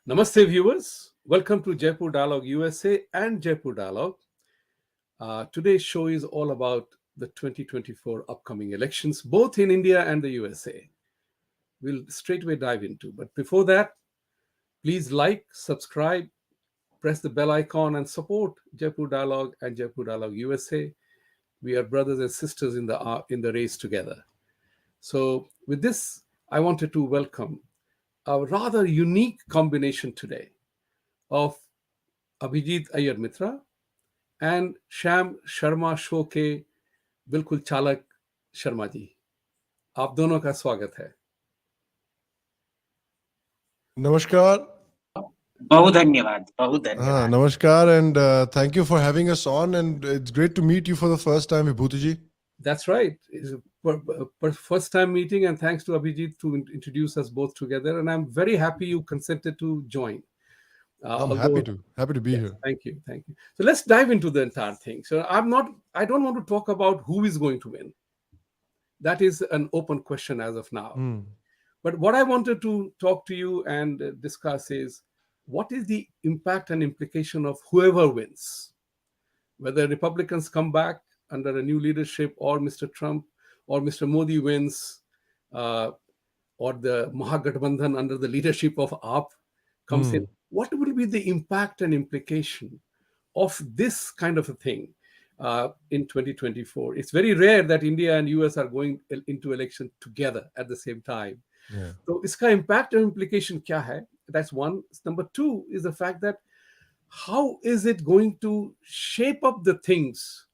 Namaste, viewers. Welcome to Jaipur Dialogue USA and Jaipur Dialogue. Today's show is all about the 2024 upcoming elections, both in India and the USA. We'll straightway dive into. But before that, please like, subscribe, press the bell icon, and support Jaipur Dialogue and Jaipur Dialogue USA. We are brothers and sisters in the race together. So, with this, I wanted to welcome a rather unique combination today of Abhijit Iyer Mitra and Sham Sharma show के बिल्कुल चालक शर्मा जी, आप दोनों का स्वागत है. Namaskar. बहुत धन्यवाद, बहुत धन्यवाद. Namaskar, and thank you for having us on. And it's great to meet you for the first time, Vibhuti ji. That's right. It's a first time meeting, and thanks to Abhijit to introduce us both together. And I'm very happy you consented to join. I'm happy to be here. Thank you. So let's dive into the entire thing. So I don't want to talk about who is going to win. That is an open question as of now. But what I wanted to talk to you and discuss is what is the impact and implication of whoever wins, whether Republicans come back under a new leadership, or Mr. Trump or Mr. Modi wins, or the Mahagathbandhan under the leadership of AAP comes in. What will be the impact and implication of this kind of a thing in 2024? It's very rare that India and US are going into election together at the same time. Yeah. So, iska impact and implication kya hai? That's one. Number two is the fact that how is it going to shape up the things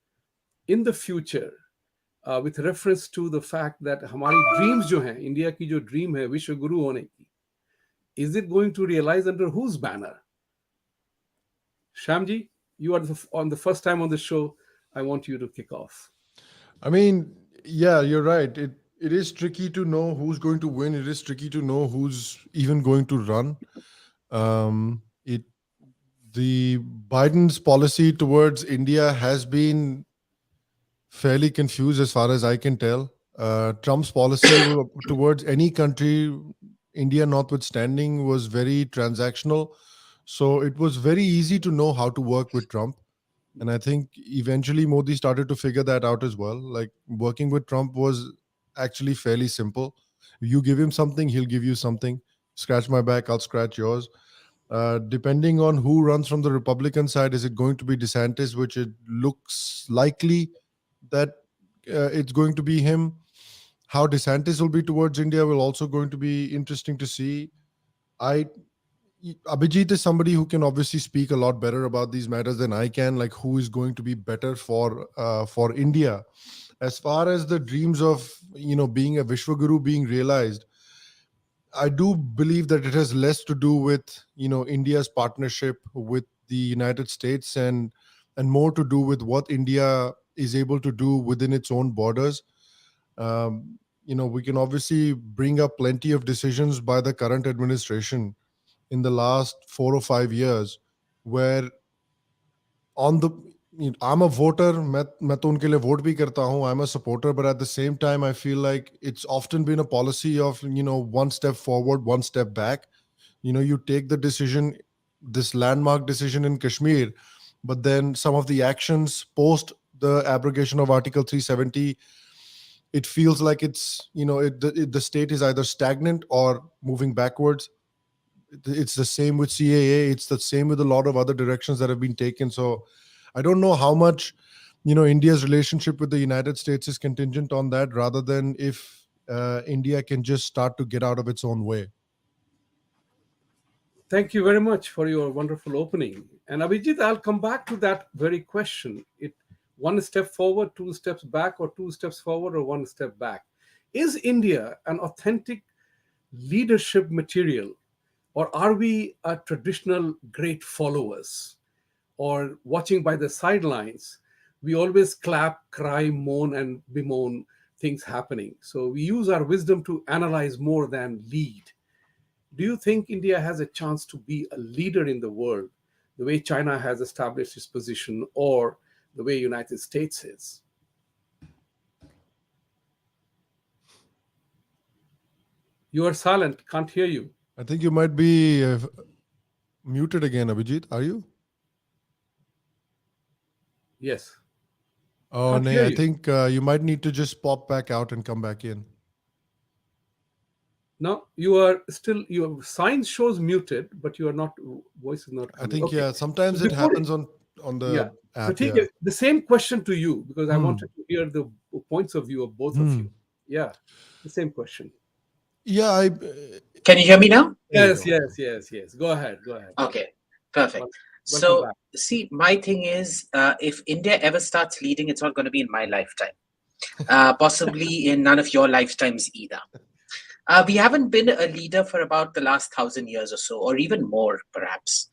in the future with reference to the fact that हमारी dreams जो हैं, India की जो dream है विश्व गुरु होने की, is it going to realize under whose banner? Shamji, you are on the first time on the show. I want you to kick off. I mean, yeah, you're right. It is tricky to know who's going to win. It is tricky to know who's even going to run. The Biden's policy towards India has been fairly confused as far as I can tell. Trump's policy towards any country, India notwithstanding, was very transactional. So it was very easy to know how to work with Trump. And I think eventually Modi started to figure that out as well. Like, working with Trump was actually fairly simple. You give him something, he'll give you something. Scratch my back, I'll scratch yours. Depending on who runs from the Republican side, is it going to be DeSantis, which it looks likely that it's going to be him. How DeSantis will be towards India will also going to be interesting to see. Abhijit is somebody who can obviously speak a lot better about these matters than I can, like who is going to be better for India. As far as the dreams of, being a Vishwaguru being realized, I do believe that it has less to do with, India's partnership with the United States and more to do with what India is able to do within its own borders. We can obviously bring up plenty of decisions by the current administration in the last 4 or 5 years where I'm a voter, मैं तो उनके लिए vote भी करता हूँ, I'm a supporter, but at the same time, I feel like it's often been a policy of, one step forward, one step back. You take the decision, this landmark decision in Kashmir, but then some of the actions post the abrogation of Article 370, it feels like it's, the state is either stagnant or moving backwards. It's the same with CAA. It's the same with a lot of other directions that have been taken. So I don't know how much, India's relationship with the United States is contingent on that, rather than if India can just start to get out of its own way. Thank you very much for your wonderful opening. And Abhijit, I'll come back to that very question. One step forward, 2 steps back, or 2 steps forward, or 1 step back. Is India an authentic leadership material, or are we a traditional great followers, or watching by the sidelines? We always clap, cry, moan, and bemoan things happening. So we use our wisdom to analyze more than lead. Do you think India has a chance to be a leader in the world, the way China has established its position, or the way United States is? You are silent, can't hear you. I think you might be muted again, Abhijit. Are you? Yes. Oh, Can't no, hear I you. think you might need to just pop back out and come back in. No, you are still, your sign shows muted, but you are not, voice is not I coming. think, Okay. yeah, So sometimes it before, happens on yeah. the So app. take Yeah. the same question to you because I Hmm. wanted to hear the points of view of both of Hmm. you. Yeah. The same question. Yeah, Can you hear me now? there you Yes, go. yes, yes, yes. Go ahead. Go ahead. Okay, perfect. Welcome So, back. see, my thing is, if India ever starts leading, it's not going to be in my lifetime. Possibly in none of your lifetimes either. We haven't been a leader for about the last 1,000 years or so, or even more, perhaps.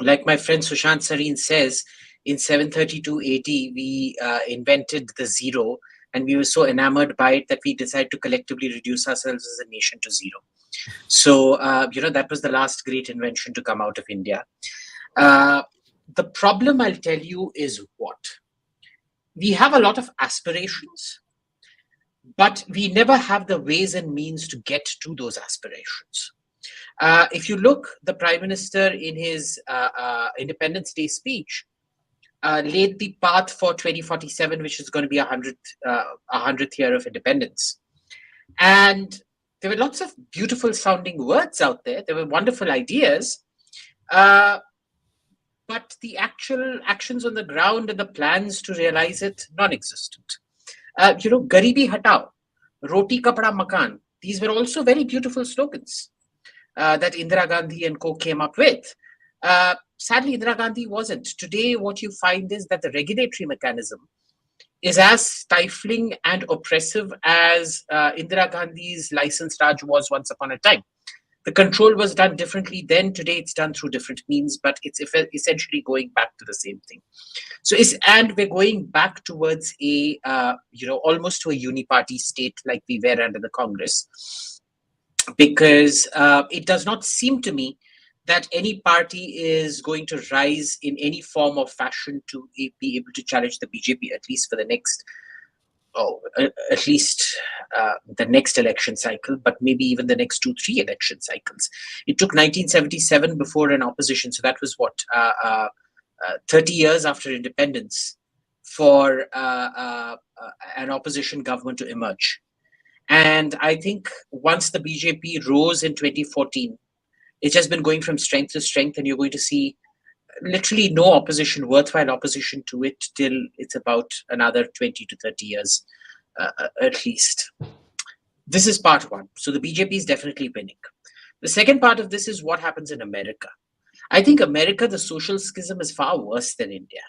Like my friend Sushant Sareen says, in 732 AD, we invented the zero, and we were so enamored by it that we decided to collectively reduce ourselves as a nation to zero. So, that was the last great invention to come out of India. The problem, I'll tell you, is what? We have a lot of aspirations, but we never have the ways and means to get to those aspirations. If you look, the Prime Minister in his Independence Day speech laid the path for 2047, which is going to be 100th year of independence. And there were lots of beautiful sounding words out there. There were wonderful ideas. But the actual actions on the ground and the plans to realize it, non-existent. Garibi Hatao, Roti Kapda Makan, these were also very beautiful slogans that Indira Gandhi and co came up with. Sadly, Indira Gandhi wasn't. Today, what you find is that the regulatory mechanism is as stifling and oppressive as Indira Gandhi's license Raj was once upon a time. The control was done differently then. Today, it's done through different means, but it's essentially going back to the same thing. And we're going back towards a, almost to a uniparty state like we were under the Congress, because it does not seem to me that any party is going to rise in any form or fashion to be able to challenge the BJP, at least for the next the next election cycle, but maybe even the next 2-3 election cycles. It took 1977 before an opposition, so that was what, 30 years after independence, for an opposition government to emerge. And I think once the BJP rose in 2014, it's just been going from strength to strength, and you're going to see literally no opposition, worthwhile opposition to it, till it's about another 20 to 30 years at least. This is part one. So the BJP is definitely winning. The second part of this is what happens in America. I think America, the social schism is far worse than India.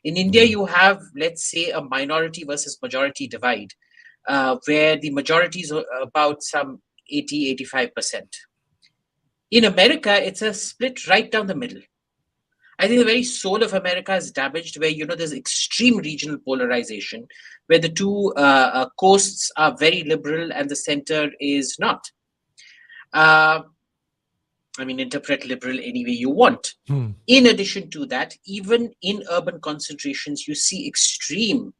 In India, you have, let's say, a minority versus majority divide, where the majority is about some 80-85%. In America, it's a split right down the middle. I think the very soul of America is damaged, where there's extreme regional polarization, where the two coasts are very liberal and the center is not. Interpret liberal any way you want. In addition to that, even in urban concentrations, you see extreme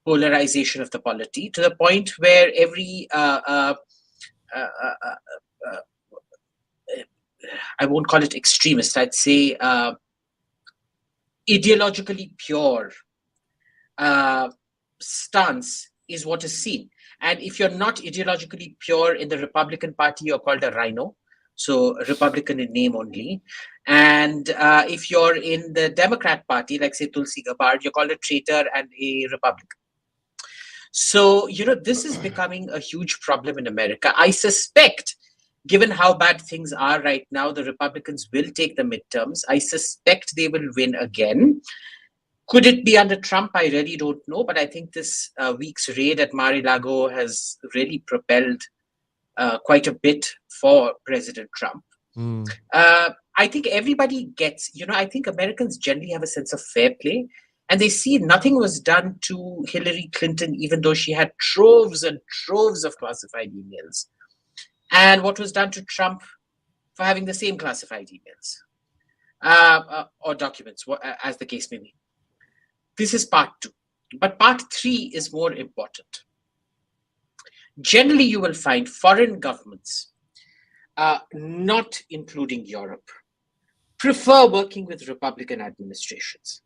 polarization of the polity, to the point where every I won't call it extremist, I'd say ideologically pure stance is what is seen. And if you're not ideologically pure in the Republican Party, you're called a rhino, so Republican in name only. And if you're in the Democrat Party, like say Tulsi Gabbard, you're called a traitor and a Republican. So, this is becoming a huge problem in America. I suspect, given how bad things are right now, the Republicans will take the midterms. I suspect they will win again. Could it be under Trump? I really don't know. But I think this week's raid at Mar-a-Lago has really propelled quite a bit for President Trump. I think everybody gets, I think Americans generally have a sense of fair play. And they see nothing was done to Hillary Clinton, even though she had troves and troves of classified emails. And what was done to Trump for having the same classified emails or documents, as the case may be. This is part two. But part three is more important. Generally, you will find foreign governments not including Europe, prefer working with Republican administrations.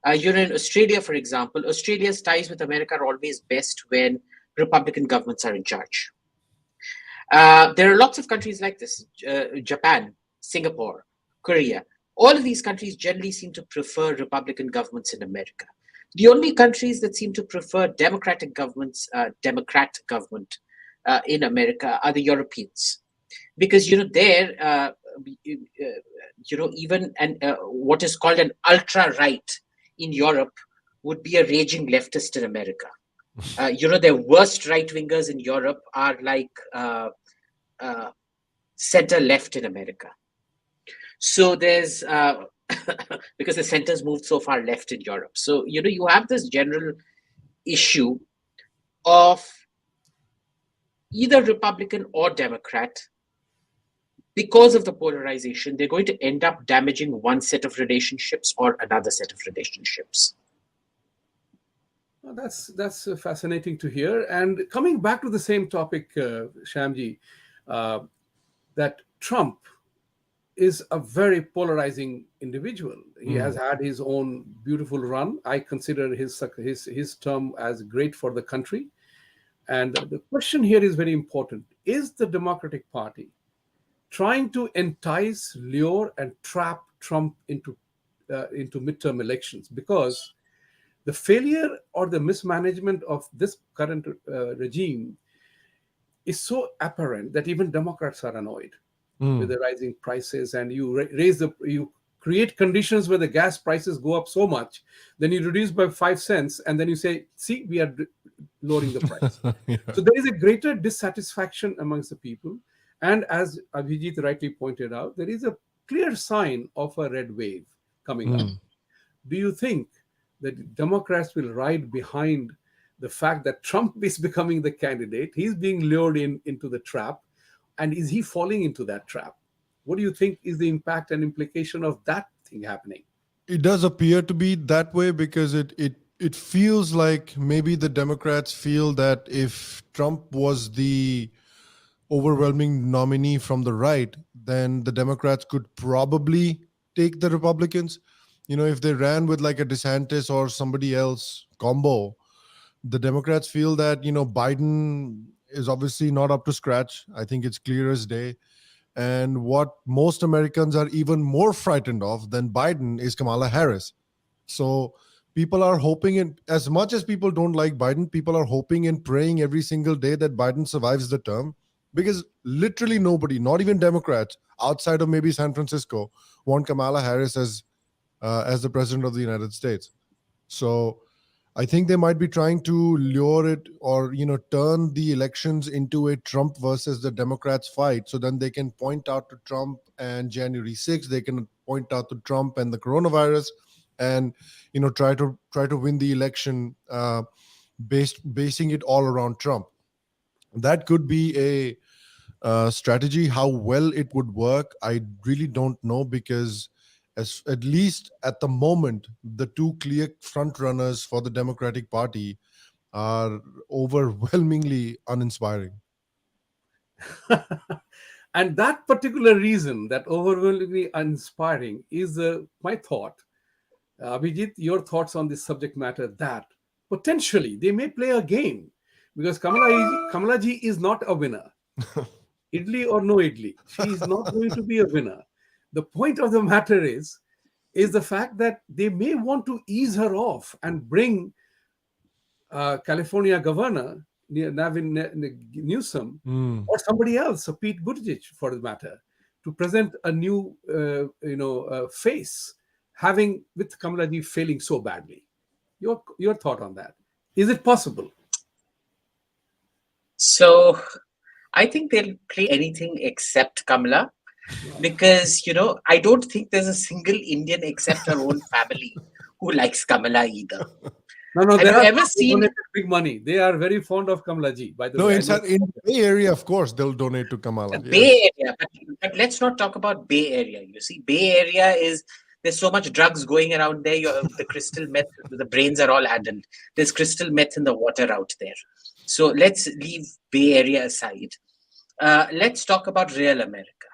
In Australia, for example, Australia's ties with America are always best when Republican governments are in charge. There are lots of countries like this, Japan, Singapore, Korea. All of these countries generally seem to prefer Republican governments in America. The only countries that seem to prefer democratic governments, Democrat government in America are the Europeans. Because, there, even what is called an ultra-right in Europe would be a raging leftist in America. Their worst right-wingers in Europe are like center-left in America. So there's, because the center's moved so far left in Europe. So, you have this general issue of either Republican or Democrat. Because of the polarization, they're going to end up damaging one set of relationships or another set of relationships. Well, that's fascinating to hear. And coming back to the same topic, Shamji, that Trump is a very polarizing individual. He has had his own beautiful run. I consider his term as great for the country. And the question here is very important. Is the Democratic Party trying to entice, lure, and trap Trump into midterm elections? Because the failure or the mismanagement of this current regime is so apparent that even Democrats are annoyed with the rising prices, and you create conditions where the gas prices go up so much, then you reduce by 5 cents, and then you say, see, we are lowering the price. Yeah. So there is a greater dissatisfaction amongst the people. And as Abhijit rightly pointed out, there is a clear sign of a red wave coming up. Do you think that Democrats will ride behind the fact that Trump is becoming the candidate? He's being lured into the trap. And is he falling into that trap? What do you think is the impact and implication of that thing happening? It does appear to be that way because it feels like maybe the Democrats feel that if Trump was the overwhelming nominee from the right, then the Democrats could probably take the Republicans. If they ran with like a DeSantis or somebody else combo, the Democrats feel that, Biden is obviously not up to scratch. I think it's clear as day. And what most Americans are even more frightened of than Biden is Kamala Harris. So people are hoping, and as much as people don't like Biden, people are hoping and praying every single day that Biden survives the term, because literally nobody, not even Democrats, outside of maybe San Francisco, want Kamala Harris as the president of the United States. So I think they might be trying to lure it or, turn the elections into a Trump versus the Democrats fight. So then they can point out to Trump and January 6th, they can point out to Trump and the coronavirus and, try to win the election basing it all around Trump. That could be a strategy. How well it would work, I really don't know, because at least at the moment, the two clear front runners for the Democratic Party are overwhelmingly uninspiring. And that particular reason, that overwhelmingly uninspiring, is my thought. Abhijit, your thoughts on this subject matter, that potentially they may play a game, because Kamala ji is not a winner. Idli or no idli, she is not going to be a winner. The point of the matter is the fact that they may want to ease her off and bring California governor Gavin Newsom or somebody else, or Pete Buttigieg for the matter, to present a new face, with Kamala ji failing so badly. Your thought on that? Is it possible? So I think they'll play anything except Kamala, because, I don't think there's a single Indian except her own family who likes Kamala either. No, Have you ever seen big money? They are very fond of Kamala ji, by the No, way. in the Bay Area, of course, they'll donate to Kamala. the Bay Area? But let's not talk about Bay Area. You see, Bay Area there's so much drugs going around there. The crystal meth, the brains are all addled. There's crystal meth in the water out there. So let's leave Bay Area aside. let's talk about real America.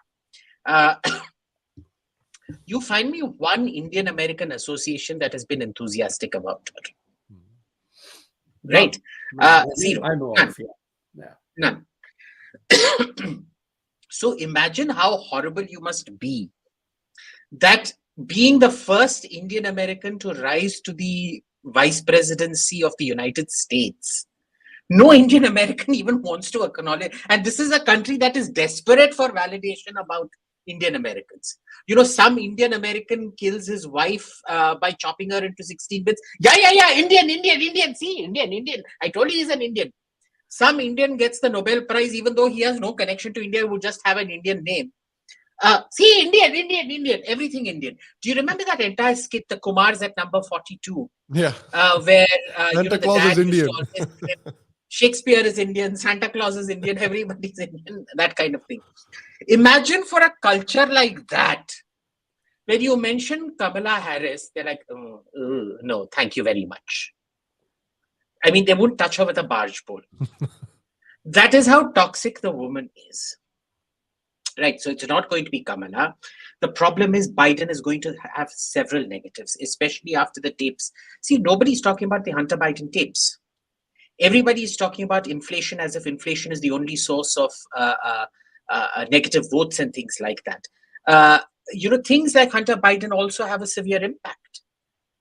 You find me one Indian American association that has been enthusiastic about her. Right? Zero. I know None. of, yeah. None. So imagine how horrible you must be that being the first Indian American to rise to the vice presidency of the United States, no Indian American even wants to acknowledge. And this is a country that is desperate for validation about Indian Americans. You know, some Indian American kills his wife by chopping her into 16 bits. Yeah, Indian. See, Indian. I told you he's an Indian. Some Indian gets the Nobel Prize even though he has no connection to India, would just have an Indian name. See, Indian, everything Indian. Do you remember that entire skit, the Kumars at number 42? Yeah. Where Santa the Claus dad is used Indian. to always say, Shakespeare is Indian, Santa Claus is Indian, everybody's Indian, that kind of thing. Imagine for a culture like that, when you mention Kamala Harris, they're like, no, thank you very much. I mean, they wouldn't touch her with a barge pole. That is how toxic the woman is. Right, so it's not going to be Kamala. The problem is Biden is going to have several negatives, especially after the tapes. See, nobody's talking about the Hunter Biden tapes. Everybody is talking about inflation as if inflation is the only source of negative votes and things like that. Things like Hunter Biden also have a severe impact.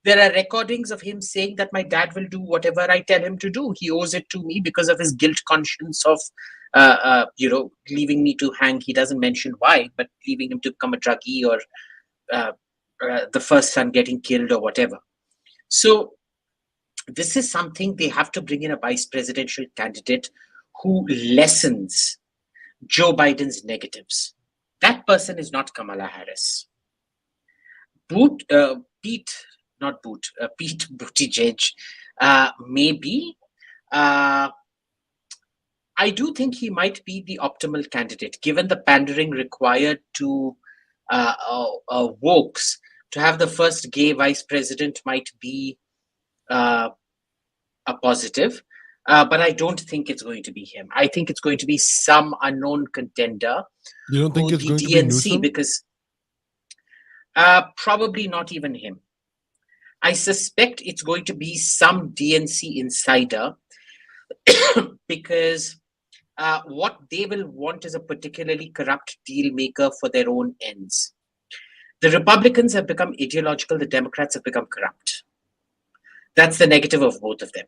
There are recordings of him saying that my dad will do whatever I tell him to do. He owes it to me because of his guilt conscience of, leaving me to hang. He doesn't mention why, but leaving him to become a druggie or the first son getting killed or whatever. So this is something they have to bring in a vice presidential candidate who lessens Joe Biden's negatives. That person is not Kamala Harris. Pete Buttigieg, maybe. I do think he might be the optimal candidate, given the pandering required to wokes. To have the first gay vice president might be a positive, but I don't think it's going to be him. I think it's going to be some unknown contender. You don't think it's going to be Newsom? Because probably not even him. I suspect it's going to be some DNC insider because what they will want is a particularly corrupt deal maker for their own ends. The Republicans have become ideological, the Democrats have become corrupt. That's the negative of both of them.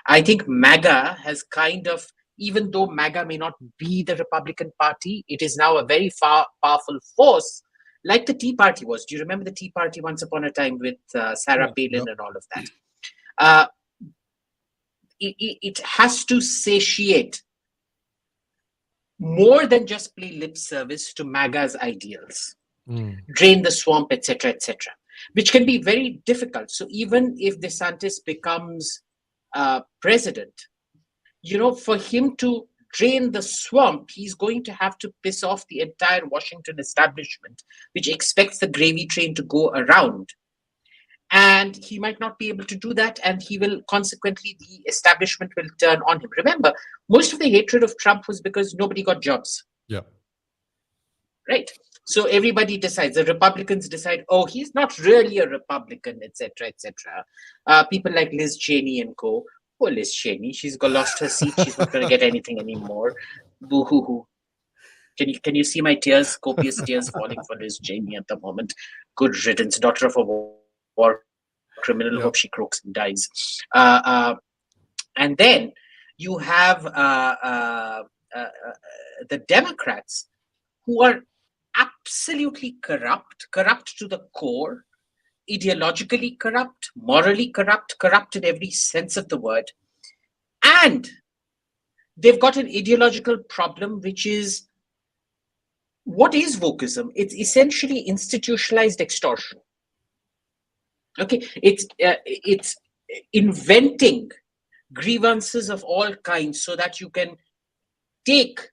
I think MAGA has kind of, even though MAGA may not be the Republican Party, it is now a very powerful force, like the Tea Party was. Do you remember the Tea Party once upon a time with Sarah Palin and all of that? It has to satiate more than just play lip service to MAGA's ideals, drain the swamp, etc., which can be very difficult. So even if DeSantis becomes president, for him to drain the swamp, he's going to have to piss off the entire Washington establishment, which expects the gravy train to go around. And he might not be able to do that, and he will consequently, the establishment will turn on him. Remember, most of the hatred of Trump was because nobody got jobs. Yeah. Right. So everybody decides, the Republicans decide, oh, he's not really a Republican, etc., people like Liz Cheney and co. Poor Liz Cheney, she's lost her seat. She's not going to get anything anymore. Boo-hoo-hoo. Can you see my tears, copious tears falling for Liz Cheney at the moment? Good riddance, daughter of a war criminal. Yep. Hope she croaks and dies. And then you have the Democrats, who are absolutely corrupt to the core, ideologically corrupt, morally corrupt in every sense of the word. And they've got an ideological problem, which is, what is wokeism? It's essentially institutionalized extortion. Okay, it's inventing grievances of all kinds so that you can take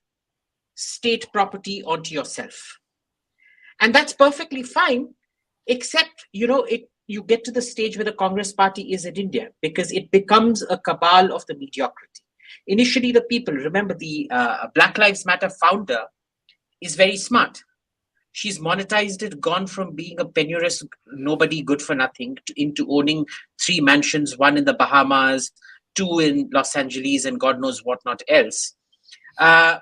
state property onto yourself. And that's perfectly fine, except, you get to the stage where the Congress party is in India, because it becomes a cabal of the mediocrity. Initially, the people, remember, the Black Lives Matter founder is very smart. She's monetized it, gone from being a penurious nobody, good for nothing, into owning 3 mansions, one in the Bahamas, two in Los Angeles, and God knows what not else. Uh,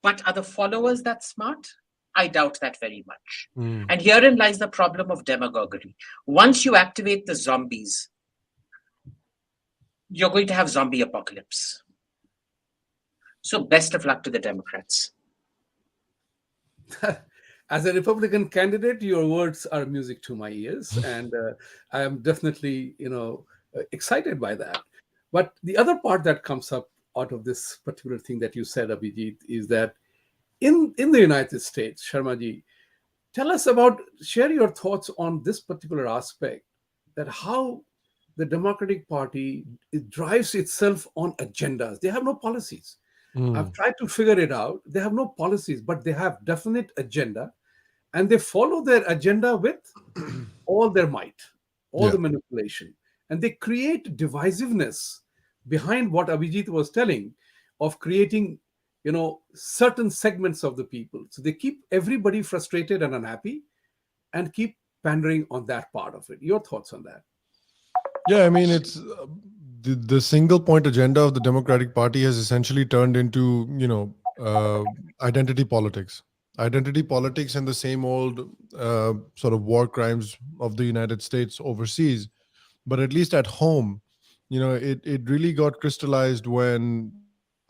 but are the followers that smart? I doubt that very much. Mm. And herein lies the problem of demagoguery. Once you activate the zombies, you're going to have zombie apocalypse. So best of luck to the Democrats. As a Republican candidate, your words are music to my ears, and I am definitely, excited by that. But the other part that comes up out of this particular thing that you said, Abhijit, is that in the United States, Sharmaji, tell us about, share your thoughts on this particular aspect, that how the Democratic Party, it drives itself on agendas. They have no policies. I've Mm. tried to figure it out. They have no policies, but they have definite agenda, and they follow their agenda with all their might, all Yeah. the manipulation, and they create divisiveness behind what Abhijit was telling, of creating, certain segments of the people. So they keep everybody frustrated and unhappy, and keep pandering on that part of it. Your thoughts on that? Yeah, I mean, it's the single point agenda of the Democratic Party has essentially turned into, identity politics. Identity politics and the same old sort of war crimes of the United States overseas. But at least at home, it really got crystallized when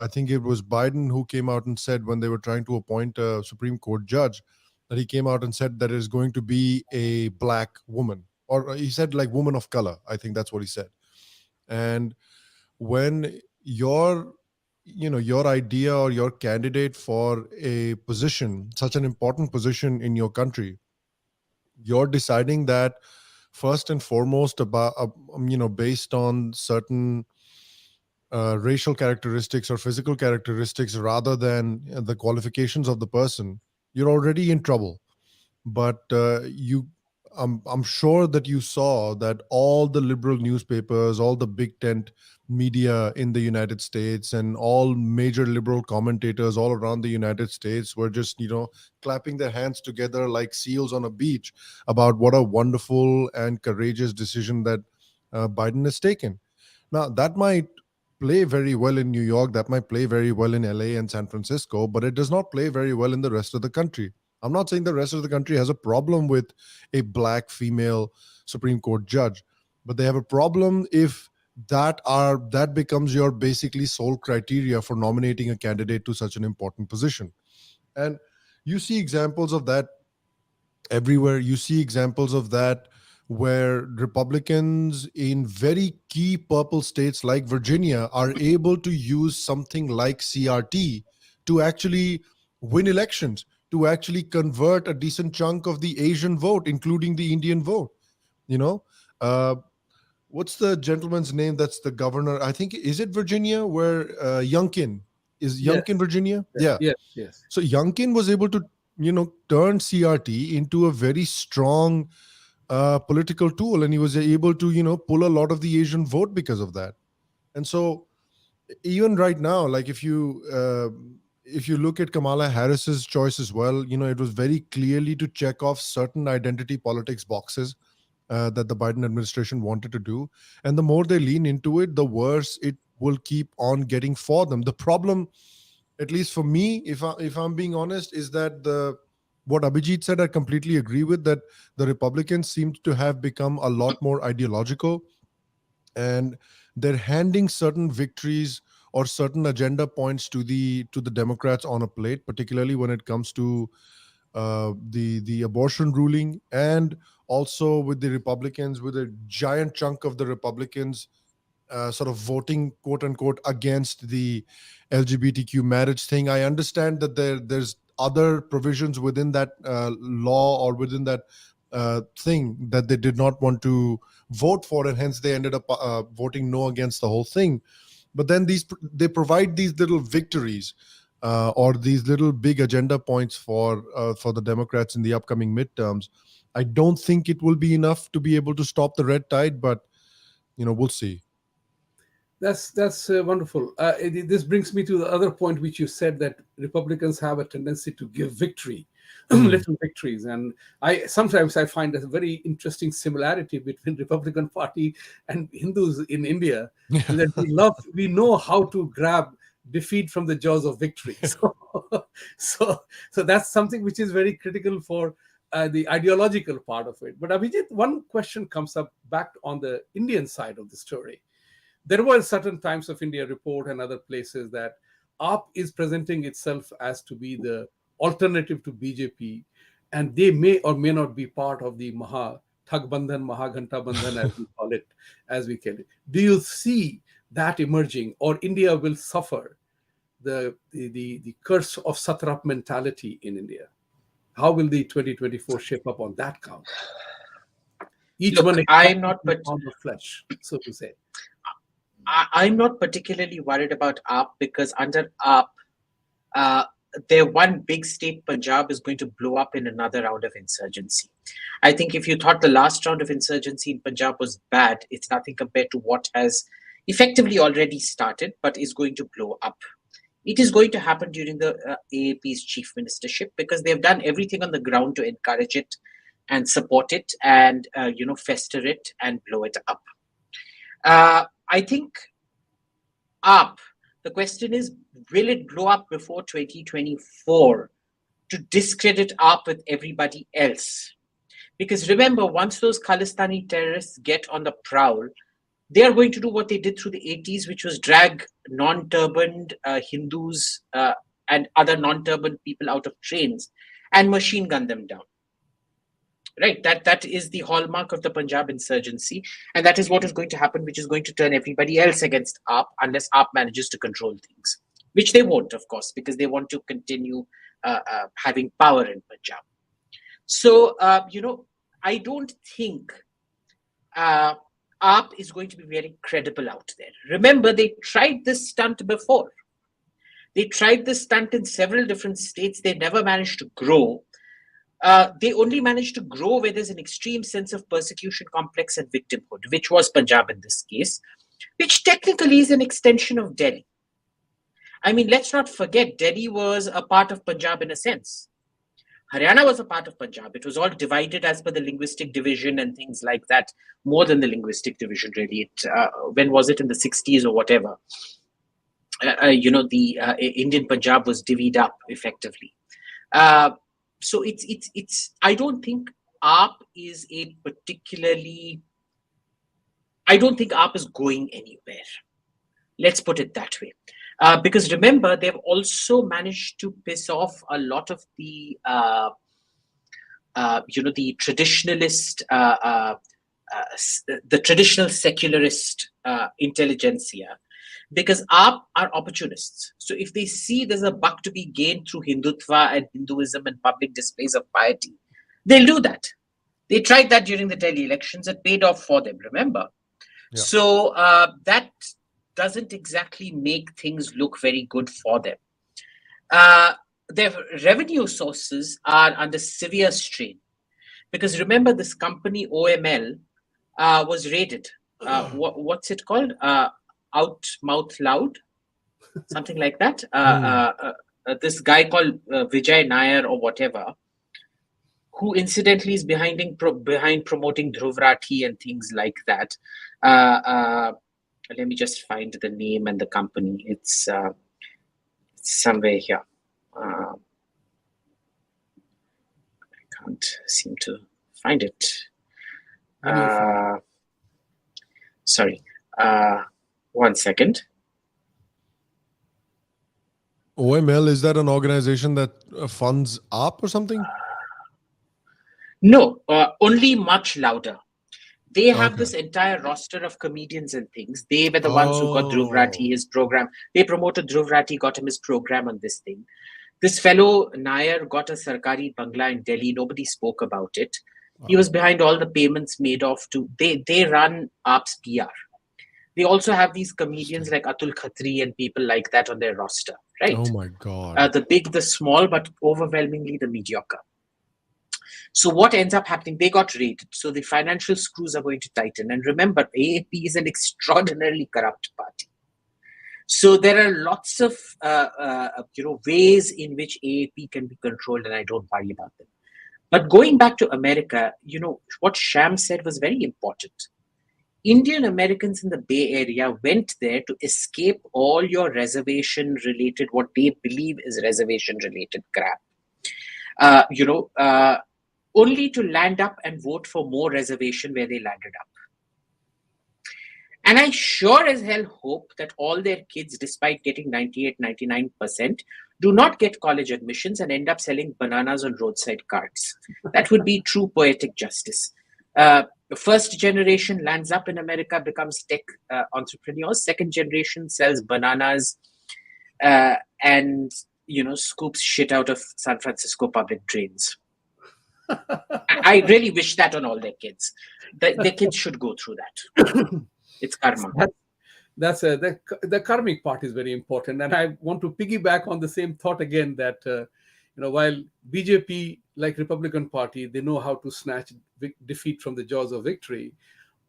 I think it was Biden who came out and said, when they were trying to appoint a Supreme Court judge, that he came out and said that it is going to be a black woman, or he said like woman of color. I think that's what he said. And when your idea or your candidate for a position, such an important position in your country, you're deciding that first and foremost about based on certain racial characteristics or physical characteristics rather than the qualifications of the person, you're already in trouble. But I'm sure that you saw that all the liberal newspapers, all the big tent media in the United States, and all major liberal commentators all around the United States were just, clapping their hands together like seals on a beach about what a wonderful and courageous decision that Biden has taken. Now, that might play very well in New York, that might play very well in LA and San Francisco, but it does not play very well in the rest of the country. I'm not saying the rest of the country has a problem with a black female Supreme Court judge, but they have a problem if that becomes your basically sole criteria for nominating a candidate to such an important position. And you see examples of that everywhere. You see examples of that where Republicans in very key purple states like Virginia are able to use something like CRT to actually win elections, to actually convert a decent chunk of the Asian vote, including the Indian vote. You know, uh, what's the gentleman's name? That's the governor. I think, is it Virginia where Youngkin is? Youngkin, Yes, Virginia? Yeah. yes, yes. So Youngkin was able to, turn CRT into a very strong political tool, and he was able to, pull a lot of the Asian vote because of that. And so even right now, like if you look at Kamala Harris's choice as well, it was very clearly to check off certain identity politics boxes that the Biden administration wanted to do. And the more they lean into it, the worse it will keep on getting for them. The problem, at least for me, if I'm being honest, is that the what Abhijit said, I completely agree with, that the Republicans seem to have become a lot more ideological, and they're handing certain victories or certain agenda points to the Democrats on a plate, particularly when it comes to the abortion ruling, and also with the Republicans, with a giant chunk of the Republicans sort of voting, quote unquote, against the LGBTQ marriage thing. I understand that there's other provisions within that law or within that thing that they did not want to vote for, and hence they ended up voting no against the whole thing. But then they provide these little victories or these little big agenda points for the Democrats in the upcoming midterms. I don't think it will be enough to be able to stop the red tide, but we'll see. That's wonderful. This brings me to the other point which you said, that Republicans have a tendency to give victory, Mm. little victories, and I sometimes I find a very interesting similarity between Republican Party and Hindus in India, is that we know how to grab defeat from the jaws of victory. So, so that's something which is very critical for the ideological part of it. But Abhijit, one question comes up back on the Indian side of the story. There were certain Times of India report and other places that AAP is presenting itself as to be the alternative to BJP, and they may or may not be part of the Maha Thag Maha Ghanta Bandhan, as we call it, as we call it. Do you see that emerging, or India will suffer the curse of satrap mentality in India? How will the 2024 shape up on that count? Each Look, one I'm a not, but pound of flesh, so to say. I'm not particularly worried about AAP, because under AAP, their one big state, Punjab, is going to blow up in another round of insurgency. I think if you thought the last round of insurgency in Punjab was bad, it's nothing compared to what has effectively already started, but is going to blow up. It is going to happen during the AAP's chief ministership, because they've done everything on the ground to encourage it and support it and fester it and blow it up. I think up. The question is, will it blow up before 2024 to discredit up with everybody else? Because remember, once those Khalistani terrorists get on the prowl, they are going to do what they did through the 80s, which was drag non-turbaned Hindus and other non-turban people out of trains and machine gun them down. Right, that is the hallmark of the Punjab insurgency, and that is what is going to happen, which is going to turn everybody else against AAP, unless AAP manages to control things, which they won't, of course, because they want to continue having power in Punjab. So, I don't think AAP is going to be very credible out there. Remember, they tried this stunt before. They tried this stunt in several different states. They never managed to grow. They only managed to grow where there's an extreme sense of persecution complex and victimhood, which was Punjab in this case, which technically is an extension of Delhi. I mean, let's not forget, Delhi was a part of Punjab in a sense. Haryana was a part of Punjab. It was all divided as per the linguistic division and things like that, more than the linguistic division, really. When was it, in the 60s or whatever? The Indian Punjab was divvied up effectively. So it's I don't think AAP is I don't think AAP is going anywhere. Let's put it that way. Because remember, they've also managed to piss off a lot of the the traditionalist, the traditional secularist intelligentsia, because AAP are opportunists. So if they see there's a buck to be gained through Hindutva and Hinduism and public displays of piety, they'll do that. They tried that during the Delhi elections. It paid off for them, remember? Yeah. So that doesn't exactly make things look very good for them. Their revenue sources are under severe strain. Because remember, this company OML was raided. What's it called? Out Mouth Loud, something like that. This guy called Vijay Nair or whatever, who incidentally is behind promoting Dhruv Rathi and things like that. Let me just find the name and the company. It's somewhere here. I can't seem to find it. Sorry. 1 second. OML, is that an organization that funds AAP or something? No, only much louder. They have this entire roster of comedians and things. They were the ones who got Dhruv Rathi his program. They promoted Dhruv Rathi, got him his program on this thing. This fellow Nair got a Sarkari Bangla in Delhi. Nobody spoke about it. He was behind all the payments made off to. They run AAP's PR. They also have these comedians like Atul Khatri and people like that on their roster, right? Oh my God. The big, the small, but overwhelmingly the mediocre. So what ends up happening? They got raided. So the financial screws are going to tighten. And remember, AAP is an extraordinarily corrupt party. So there are lots of ways in which AAP can be controlled, and I don't worry about them. But going back to America, what Sham said was very important. Indian Americans in the Bay Area went there to escape all your reservation related, what they believe is reservation related crap. Only to land up and vote for more reservation where they landed up. And I sure as hell hope that all their kids, despite getting 98, 99%, do not get college admissions and end up selling bananas on roadside carts. That would be true poetic justice. The first generation lands up in America, becomes tech entrepreneurs. Second generation sells bananas and scoops shit out of San Francisco public drains. I really wish that on all their kids. Their kids should go through that. It's karma. That's the karmic part is very important, and I want to piggyback on the same thought again that while BJP, like Republican Party, they know how to snatch defeat from the jaws of victory.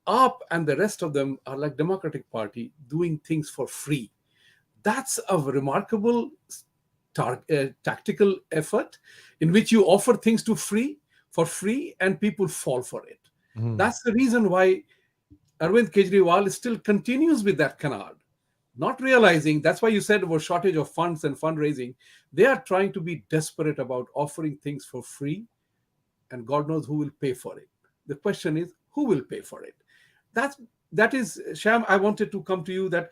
AAP and the rest of them are like Democratic Party, doing things for free. That's a remarkable tactical effort in which you offer things for free and people fall for it. That's the reason why Arvind Kejriwal still continues with that canard, not realizing, that's why you said about shortage of funds and fundraising. They are trying to be desperate about offering things for free, and God knows who will pay for it. The question is, who will pay for it? That is, Sham, I wanted to come to you, that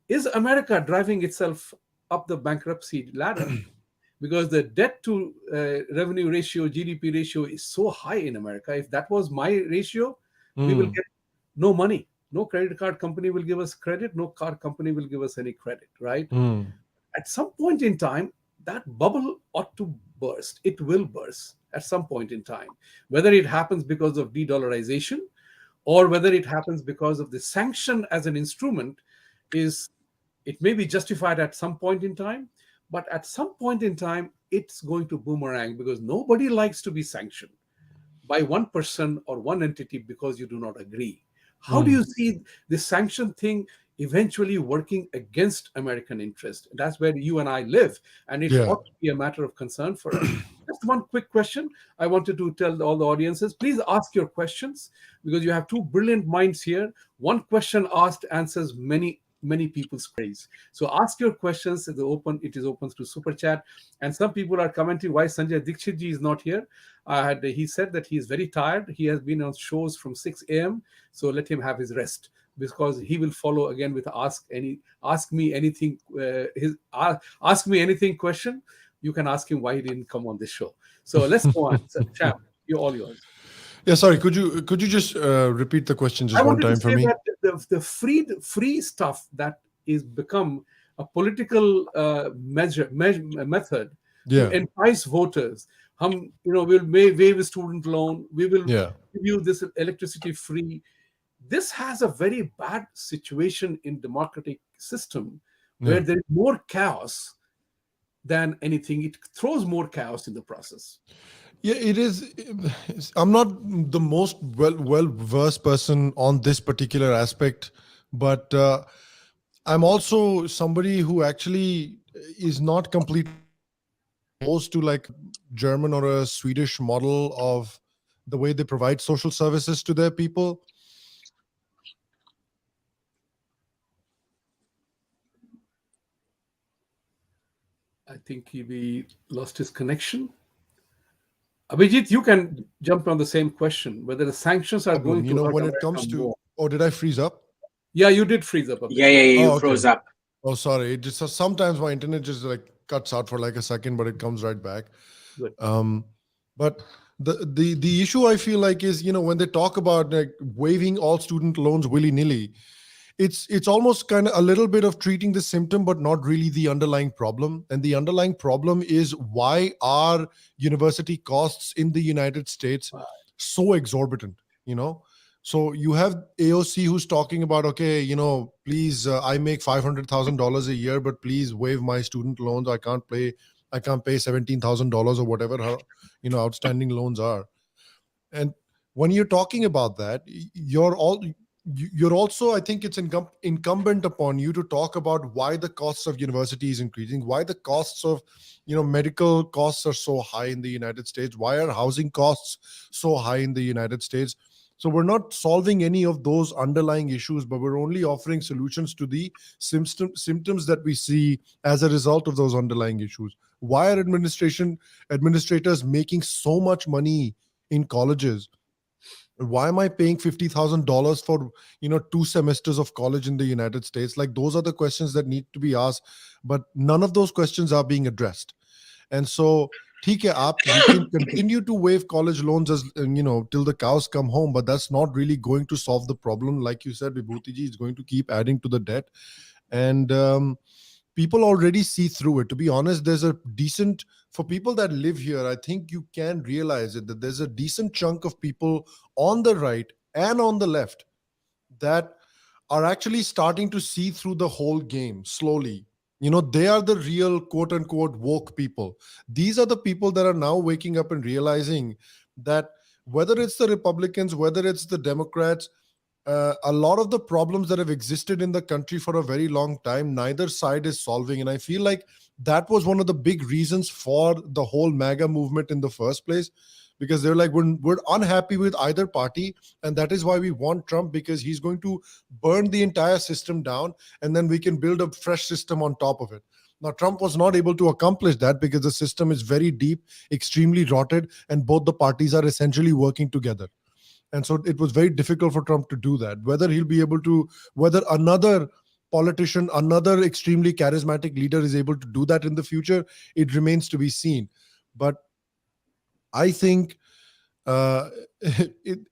is America driving itself up the bankruptcy ladder? Because the debt to revenue ratio, GDP ratio is so high in America. If that was my ratio, we will get no money. No credit card company will give us credit. No car company will give us any credit, right? At some point in time, that bubble ought to burst. It will burst at some point in time. Whether it happens because of de-dollarization or whether it happens because of the sanction as an instrument, it may be justified at some point in time, but at some point in time, it's going to boomerang, because nobody likes to be sanctioned by one person or one entity because you do not agree. How do you see this sanction thing eventually working against American interest? That's where you and I live, and it ought to be a matter of concern for us. Just one quick question. I wanted to tell all the audiences, please ask your questions, because you have two brilliant minds here. One question asked answers many people's praise. So ask your questions. It is open to super chat. And some people are commenting why Sanjay Dikshit ji is not here. He said that he is very tired. He has been on shows from 6 a.m. So let him have his rest, because he will follow again with ask me anything question. You can ask him why he didn't come on this show. So let's go on. Sham, you're all yours. Yeah, sorry. Could you just repeat the question just one time for me? That the free stuff that is become a political method to entice voters. We'll waive a student loan. We will give you this electricity free. This has a very bad situation in democratic system where there is more chaos than anything. It throws more chaos in the process. Yeah, it is. I'm not the most well-versed person on this particular aspect, but I'm also somebody who actually is not completely opposed to like German or a Swedish model of the way they provide social services to their people. I think he lost his connection. Abhijit, you can jump on the same question, whether the sanctions are going to hurt when America it comes to more. Oh, did I freeze up? Yeah, you did freeze up a bit. Yeah, you froze up. Oh, sorry. It just sometimes my internet just like cuts out for like a second, but it comes right back. Good. But the issue I feel like is, when they talk about like waiving all student loans willy-nilly, it's almost kind of a little bit of treating the symptom, but not really the underlying problem. And the underlying problem is, why are university costs in the United States so exorbitant? So you have AOC who's talking about, okay, please, I make $500,000 a year, but please waive my student loans. I can't pay $17,000 or whatever her, outstanding loans are. And when you're talking about that, you're also, I think it's incumbent upon you to talk about why the costs of university is increasing, why the costs of, medical costs are so high in the United States, why are housing costs so high in the United States. So we're not solving any of those underlying issues, but we're only offering solutions to the symptoms that we see as a result of those underlying issues. Why are administrators making so much money in colleges? Why am I paying $50,000 for 2 semesters of college in the United States? Like, those are the questions that need to be asked, but none of those questions are being addressed. And so, ठीक है, we can continue to waive college loans as till the cows come home, but that's not really going to solve the problem. Like you said, Vibhuti ji, it's going to keep adding to the debt. And people already see through it. To be honest, there's a decent, for people that live here, I think you can realize it, that there's a decent chunk of people on the right and on the left that are actually starting to see through the whole game slowly. They are the real quote unquote woke people. These are the people that are now waking up and realizing that whether it's the Republicans, whether it's the Democrats, a lot of the problems that have existed in the country for a very long time, neither side is solving. And I feel like that was one of the big reasons for the whole MAGA movement in the first place, because they're like, we're unhappy with either party, and that is why we want Trump, because he's going to burn the entire system down, and then we can build a fresh system on top of it. Now, Trump was not able to accomplish that because the system is very deep, extremely rotted, and both the parties are essentially working together. And so it was very difficult for Trump to do that. Whether he'll be able to, whether another politician, another extremely charismatic leader is able to do that in the future, it remains to be seen. But I think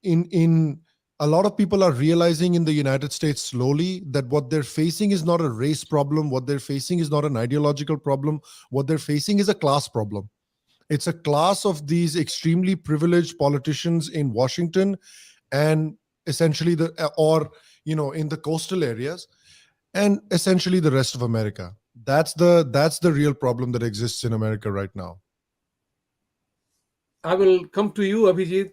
in a lot of people are realizing in the United States slowly that what they're facing is not a race problem. What they're facing is not an ideological problem. What they're facing is a class problem. It's a class of these extremely privileged politicians in Washington and essentially in the coastal areas, and essentially the rest of America. That's the real problem that exists in America right now. I will come to you, Abhijit.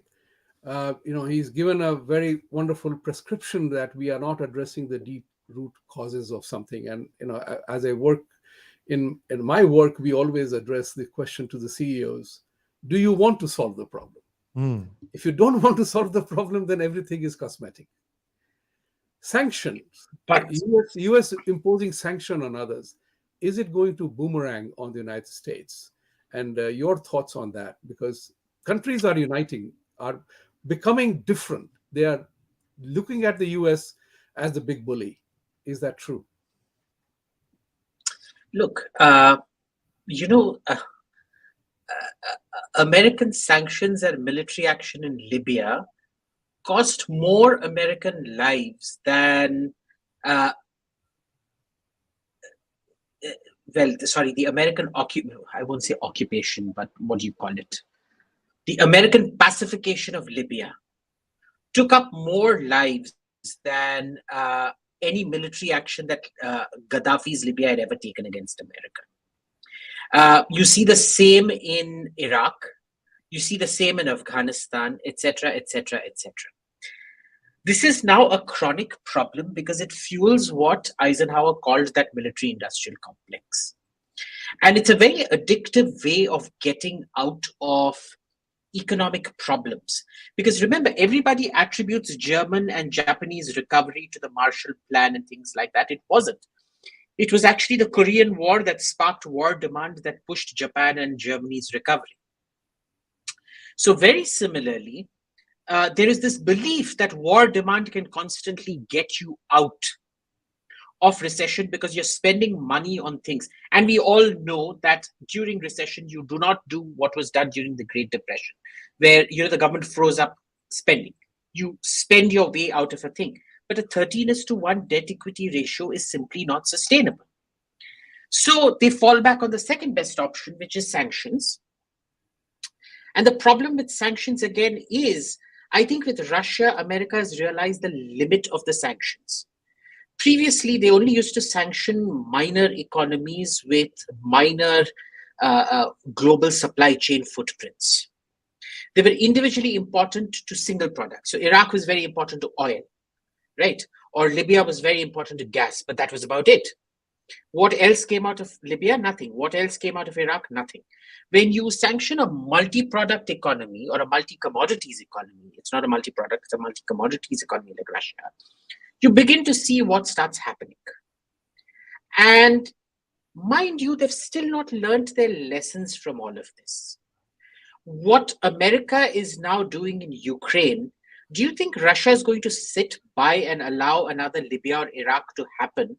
He's given a very wonderful prescription that we are not addressing the deep root causes of something. And as I work in my work, we always address the question to the CEOs: do you want to solve the problem? If you don't want to solve the problem, then everything is cosmetic. Sanctions, But US imposing sanction on others, is it going to boomerang on the United States? And your thoughts on that, because countries are uniting, are becoming different. They are looking at the US as the big bully. Is that true? look, American sanctions and military action in Libya cost more American lives than, the American I won't say occupation, but what do you call it? The American pacification of Libya took up more lives than any military action that Gaddafi's Libya had ever taken against America. You see the same in Iraq. You see the same in Afghanistan, etc., etc., etc. This is now a chronic problem because it fuels what Eisenhower called that military-industrial complex. And it's a very addictive way of getting out of economic problems. Because remember, everybody attributes German and Japanese recovery to the Marshall Plan and things like that. It wasn't. It was actually the Korean War that sparked war demand that pushed Japan and Germany's recovery. So very similarly, there is this belief that war demand can constantly get you out of recession because you're spending money on things. And we all know that during recession, you do not do what was done during the Great Depression, where the government froze up spending. You spend your way out of a thing. But a 13:1 debt equity ratio is simply not sustainable. So they fall back on the second best option, which is sanctions. And the problem with sanctions, again, is, I think with Russia, America has realized the limit of the sanctions. Previously, they only used to sanction minor economies with minor global supply chain footprints. They were individually important to single products. So Iraq was very important to oil, right? Or Libya was very important to gas, but that was about it. What else came out of Libya? Nothing. What else came out of Iraq? Nothing. When you sanction a multi-product economy or a multi-commodities economy, it's not a multi-product, it's a multi-commodities economy like Russia, you begin to see what starts happening. And mind you, they've still not learned their lessons from all of this. What America is now doing in Ukraine, do you think Russia is going to sit by and allow another Libya or Iraq to happen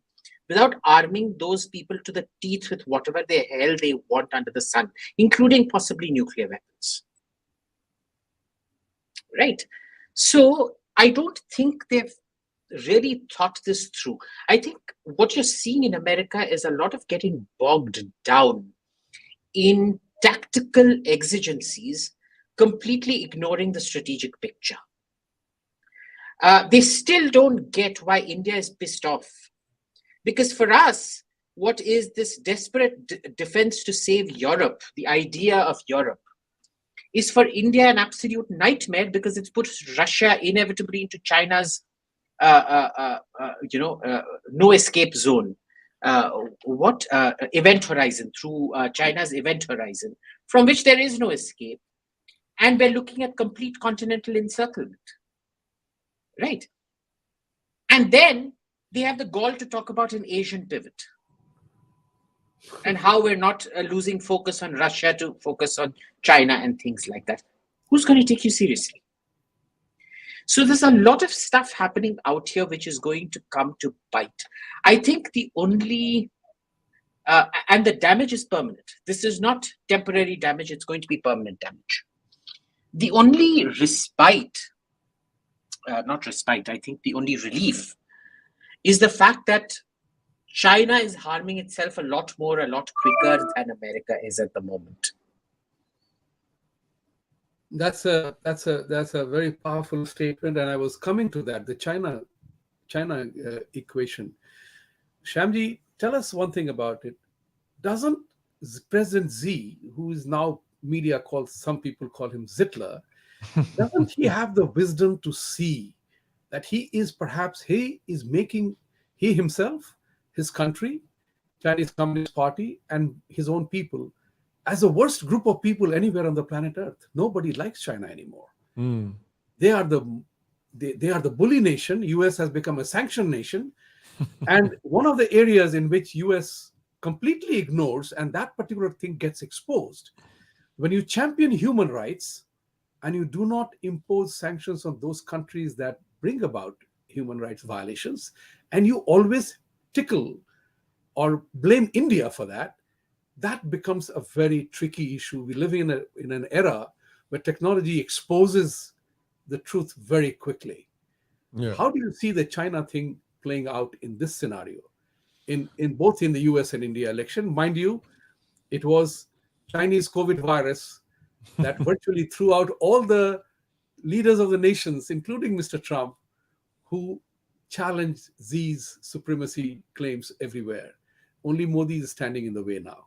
without arming those people to the teeth with whatever the hell they want under the sun, including possibly nuclear weapons? Right? So I don't think they've really thought this through. I think what you're seeing in America is a lot of getting bogged down in tactical exigencies, completely ignoring the strategic picture. They still don't get why India is pissed off. Because for us, what is this desperate defense to save Europe, the idea of Europe, is for India an absolute nightmare because it's put Russia inevitably into China's no escape zone. Event horizon, through China's event horizon, from which there is no escape. And we're looking at complete continental encirclement, right? And then they have the gall to talk about an Asian pivot and how we're not losing focus on Russia to focus on China and things like that. Who's going to take you seriously? So there's a lot of stuff happening out here which is going to come to bite. I think the only, and the damage is permanent. This is not temporary damage, it's going to be permanent damage. The only respite, I think the only relief is the fact that China is harming itself a lot more, a lot quicker than America is at the moment. That's a very powerful statement, and I was coming to that, the China equation. Shamji, tell us one thing about it. Doesn't President Xi, who is now media calls, some people call him Zitler, doesn't he have the wisdom to see that he is making he himself, his country, Chinese Communist Party, and his own people as the worst group of people anywhere on the planet Earth? Nobody likes China anymore. They are the bully nation. US has become a sanction nation. And one of the areas in which US completely ignores, and that particular thing gets exposed, when you champion human rights and you do not impose sanctions on those countries that bring about human rights violations, and you always tickle or blame India for that, that becomes a very tricky issue. We live in an era where technology exposes the truth very quickly. Yeah. How do you see the China thing playing out in this scenario, in both in the US and India election? Mind you, it was Chinese COVID virus that virtually threw out all the leaders of the nations, including Mr. Trump, who challenged Xi's supremacy claims everywhere. Only Modi is standing in the way now.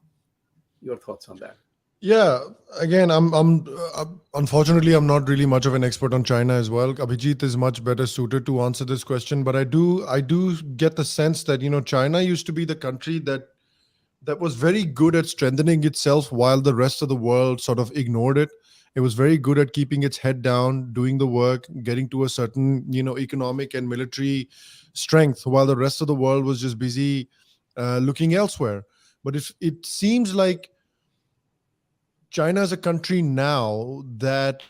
Your thoughts on that? Yeah, again, I'm unfortunately, I'm not really much of an expert on China as well. Abhijit is much better suited to answer this question, but I do get the sense that, China used to be the country that was very good at strengthening itself while the rest of the world sort of ignored it. It was very good at keeping its head down, doing the work, getting to a certain, economic and military strength, while the rest of the world was just busy looking elsewhere. But it seems like China is a country now that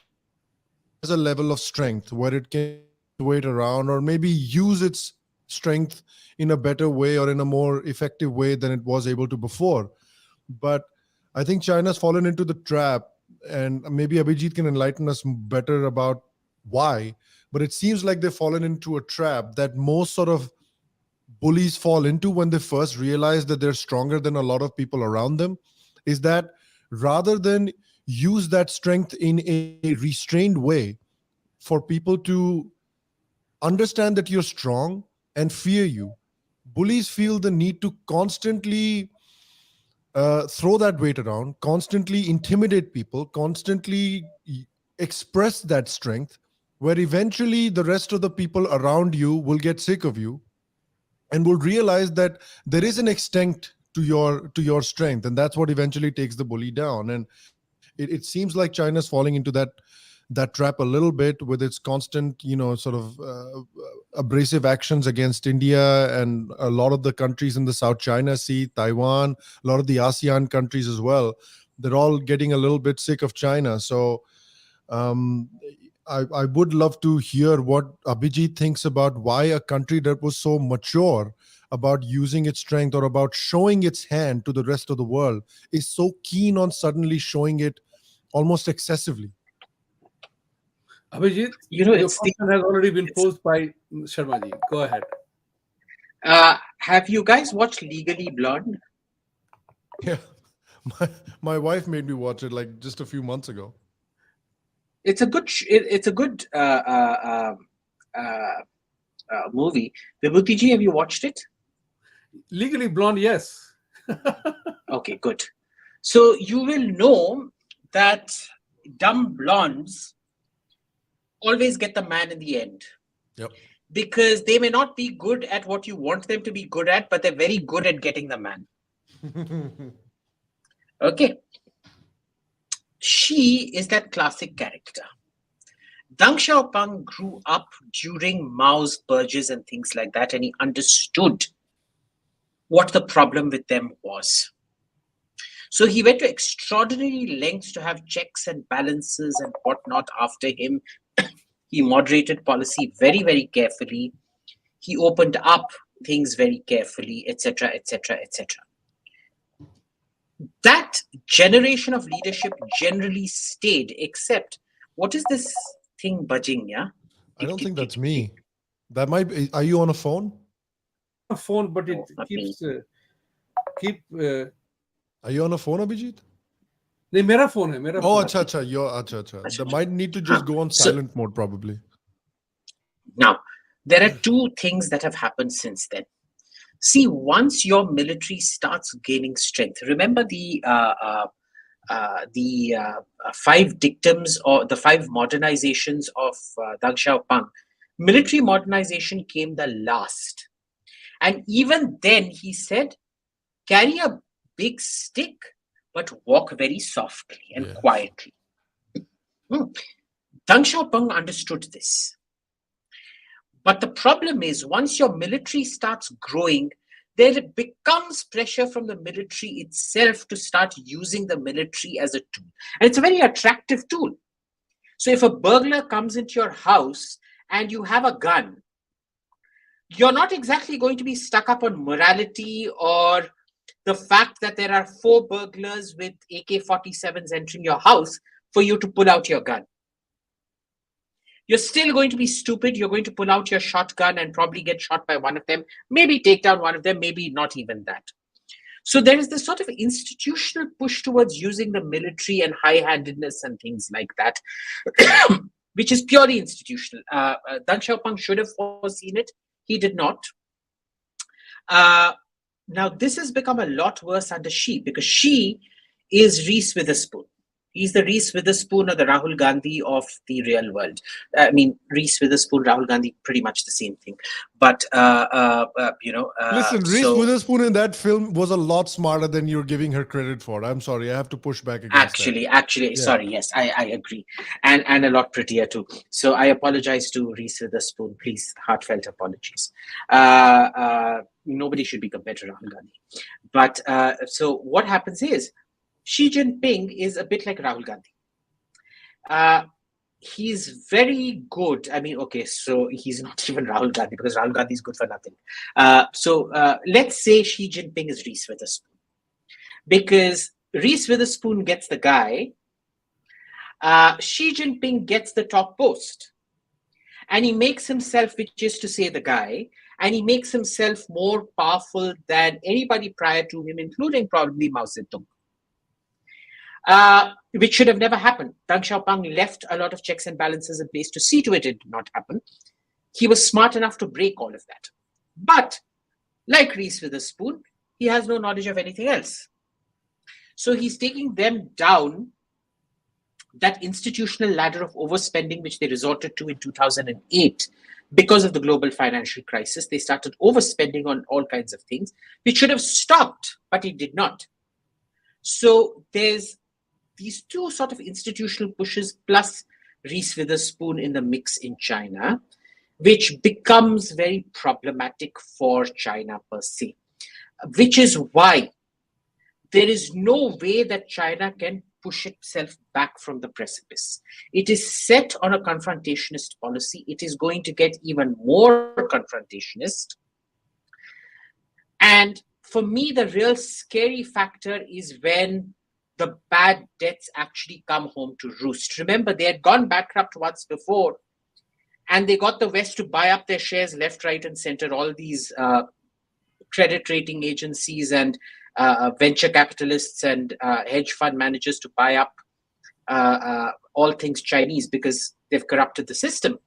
has a level of strength where it can wait around or maybe use its strength in a better way or in a more effective way than it was able to before. But I think China's fallen into the trap, and maybe Abhijit can enlighten us better about why, but it seems like they've fallen into a trap that most sort of bullies fall into when they first realize that they're stronger than a lot of people around them, is that rather than use that strength in a restrained way for people to understand that you're strong and fear you, bullies feel the need to constantly throw that weight around, constantly intimidate people, constantly express that strength, where eventually the rest of the people around you will get sick of you and will realize that there is an extent to your strength, and that's what eventually takes the bully down. And it seems like China's falling into that trap a little bit with its constant, sort of abrasive actions against India and a lot of the countries in the South China Sea, Taiwan, a lot of the ASEAN countries as well. They're all getting a little bit sick of China. So um, I would love to hear what Abhijit thinks about why a country that was so mature about using its strength or about showing its hand to the rest of the world is so keen on suddenly showing it almost excessively. Abhijit, your It's question has already been posed by Sharma ji. Go ahead. have you guys watched Legally Blonde? Yeah, my wife made me watch it like just a few months ago. It's a good movie. Vibhuti ji, have you watched it? Legally Blonde, yes. Okay, good. So you will know that dumb blondes always get the man in the end. Yep. Because they may not be good at what you want them to be good at, but they're very good at getting the man. Okay. She is that classic character. Deng Xiaoping grew up during Mao's purges and things like that, and he understood what the problem with them was. So he went to extraordinary lengths to have checks and balances and whatnot after him. He moderated policy very, very carefully. He opened up things very carefully, etc., etc., etc. That generation of leadership generally stayed, except what is this thing budging? Yeah, I don't think that's me. That might be. Are you on a phone? A phone, but it not keeps Are you on a phone, Abhijit? नहीं मेरा phone है मेरा Oh, phone. acha. They might need to just go on silent mode probably. Now, there are two things that have happened since then. See, once your military starts gaining strength, remember the 5 dictums or the 5 modernizations of Deng Xiaoping. Military modernization came the last. And even then he said, carry a big stick, but walk very softly and quietly. Deng Xiaoping understood this. But the problem is, once your military starts growing, there becomes pressure from the military itself to start using the military as a tool. And it's a very attractive tool. So if a burglar comes into your house and you have a gun, you're not exactly going to be stuck up on morality or the fact that there are 4 burglars with AK-47s entering your house for you to pull out your gun. You're still going to be stupid. You're going to pull out your shotgun and probably get shot by one of them, maybe take down one of them, maybe not even that. So there is this sort of institutional push towards using the military and high-handedness and things like that, which is purely institutional. Deng Xiaoping should have foreseen it. He did not. Now, this has become a lot worse under Xi, because Xi is Reese Witherspoon. He's the Reese Witherspoon or the Rahul Gandhi of the real world. I mean, Reese Witherspoon, Rahul Gandhi, pretty much the same thing. But, Listen, Reese Witherspoon in that film was a lot smarter than you're giving her credit for. I'm sorry, I have to push back against that. Actually, sorry, yes, I agree. And a lot prettier too. So I apologize to Reese Witherspoon. Please, heartfelt apologies. Nobody should be compared to Rahul Gandhi. But so what happens is, Xi Jinping is a bit like Rahul Gandhi. He's very good. I mean, okay, so he's not even Rahul Gandhi because Rahul Gandhi is good for nothing. So let's say Xi Jinping is Reese Witherspoon, because Reese Witherspoon gets the guy, Xi Jinping gets the top post, and he makes himself, which is to say the guy, and he makes himself more powerful than anybody prior to him, including probably Mao Zedong. Which should have never happened. Deng Xiaoping left a lot of checks and balances in place to see to it did not happen. He was smart enough to break all of that. But like Reese Witherspoon, he has no knowledge of anything else. So he's taking them down that institutional ladder of overspending, which they resorted to in 2008 because of the global financial crisis. They started overspending on all kinds of things, which should have stopped, but it did not. So there's these two sort of institutional pushes plus Reese Witherspoon in the mix in China, which becomes very problematic for China per se, which is why there is no way that China can push itself back from the precipice. It is set on a confrontationist policy. It is going to get even more confrontationist. And for me, the real scary factor is when the bad debts actually come home to roost. Remember, they had gone bankrupt once before, and they got the West to buy up their shares left, right, and center. All these credit rating agencies and venture capitalists and hedge fund managers to buy up all things Chinese because they've corrupted the system.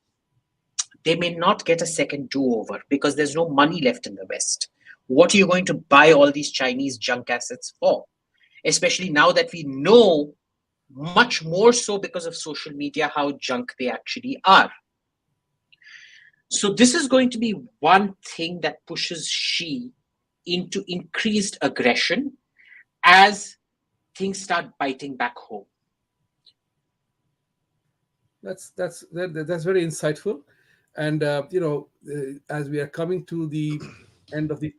They may not get a second do-over because there's no money left in the West. What are you going to buy all these Chinese junk assets for? Especially now that we know much more so because of social media how junk they actually are. So this is going to be one thing that pushes Xi into increased aggression as things start biting back home. That's very insightful, and as we are coming to the end of the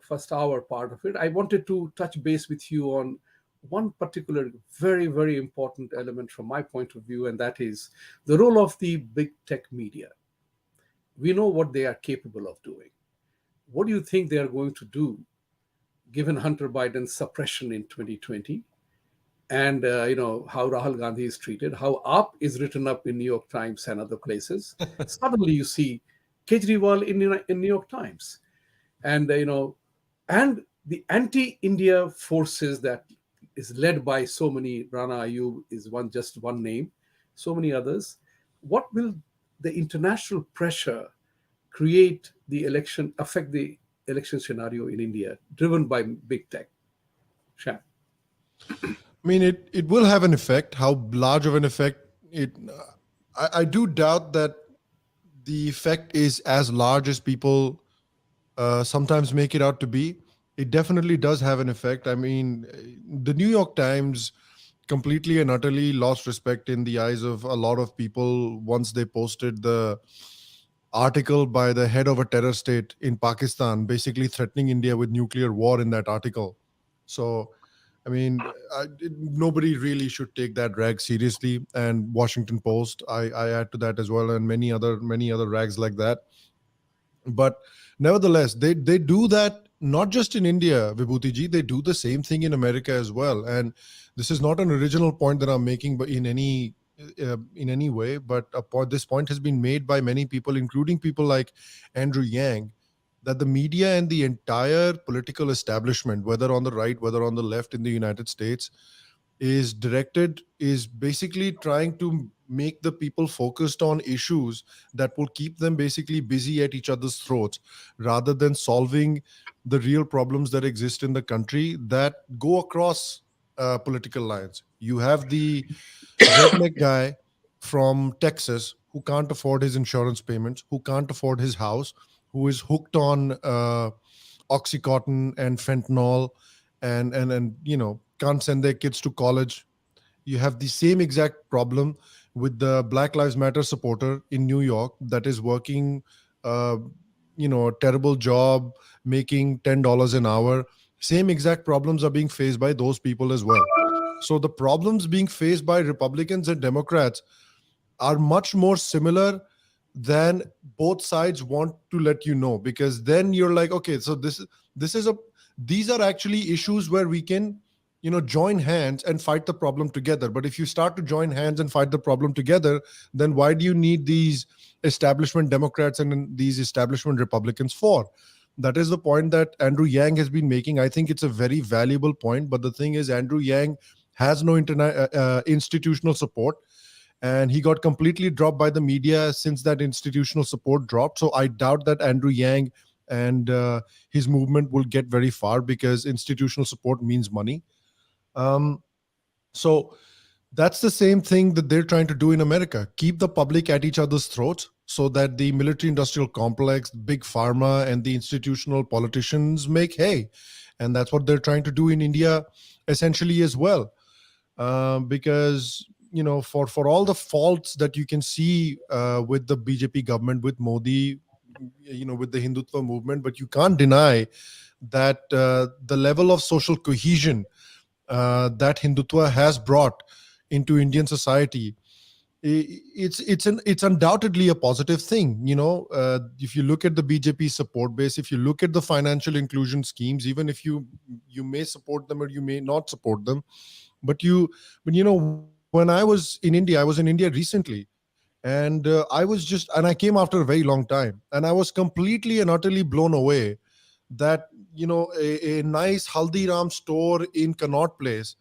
first hour part of it, I wanted to touch base with you on one particular very important element from my point of view, and that is the role of the big tech media. We know what they are capable of doing. What do you think they are going to do given Hunter Biden's suppression in 2020? And how Rahul Gandhi is treated, how up is written up in New York Times and other places. Suddenly you see Kejriwal in New York Times, and and the anti-India forces that is led by so many. Rana Ayub is just one name, so many others. What will the international pressure affect the election scenario in India, driven by big tech? Sham. I mean, it will have an effect. How large of an effect? I do doubt that the effect is as large as people sometimes make it out to be. It definitely does have an effect. I mean, the New York Times completely and utterly lost respect in the eyes of a lot of people once they posted the article by the head of a terror state in Pakistan, basically threatening India with nuclear war in that article. So, I mean, nobody really should take that rag seriously. And Washington Post, I add to that as well, and many other rags like that. But nevertheless, they do that not just in India, Vibhuti ji, they do the same thing in America as well. And this is not an original point that I'm making, but in any way. But this point has been made by many people, including people like Andrew Yang, that the media and the entire political establishment, whether on the right, whether on the left in the United States, is basically trying to make the people focused on issues that will keep them basically busy at each other's throats, rather than solving the real problems that exist in the country that go across political lines. You have the redneck guy from Texas who can't afford his insurance payments, who can't afford his house, who is hooked on oxycontin and fentanyl, and can't send their kids to college. You have the same exact problem with the Black Lives Matter supporter in New York that is working a terrible job, making $10 an hour. Same exact problems are being faced by those people as well. So the problems being faced by Republicans and Democrats are much more similar than both sides want to let you know, because then you're like, okay, so this is a these are actually issues where we can join hands and fight the problem together. But if you start to join hands and fight the problem together, then why do you need these establishment Democrats and these establishment Republicans for? That is the point that Andrew Yang has been making. I think it's a very valuable point, but the thing is, Andrew Yang has no institutional support, and he got completely dropped by the media since that institutional support dropped. So I doubt that Andrew Yang and his movement will get very far, because institutional support means money. So That's the same thing that they're trying to do in America. Keep the public at each other's throats so that the military industrial complex, big pharma, and the institutional politicians make hay. And that's what they're trying to do in India essentially as well. Because, for all the faults that you can see with the BJP government, with Modi, with the Hindutva movement, but you can't deny that the level of social cohesion that Hindutva has brought into Indian society, it's undoubtedly a positive thing. If you look at the BJP support base, if you look at the financial inclusion schemes, even if you may support them or you may not support them, but when I was in India recently, and I came after a very long time, and I was completely and utterly blown away that a nice Haldiram store in Connaught Place,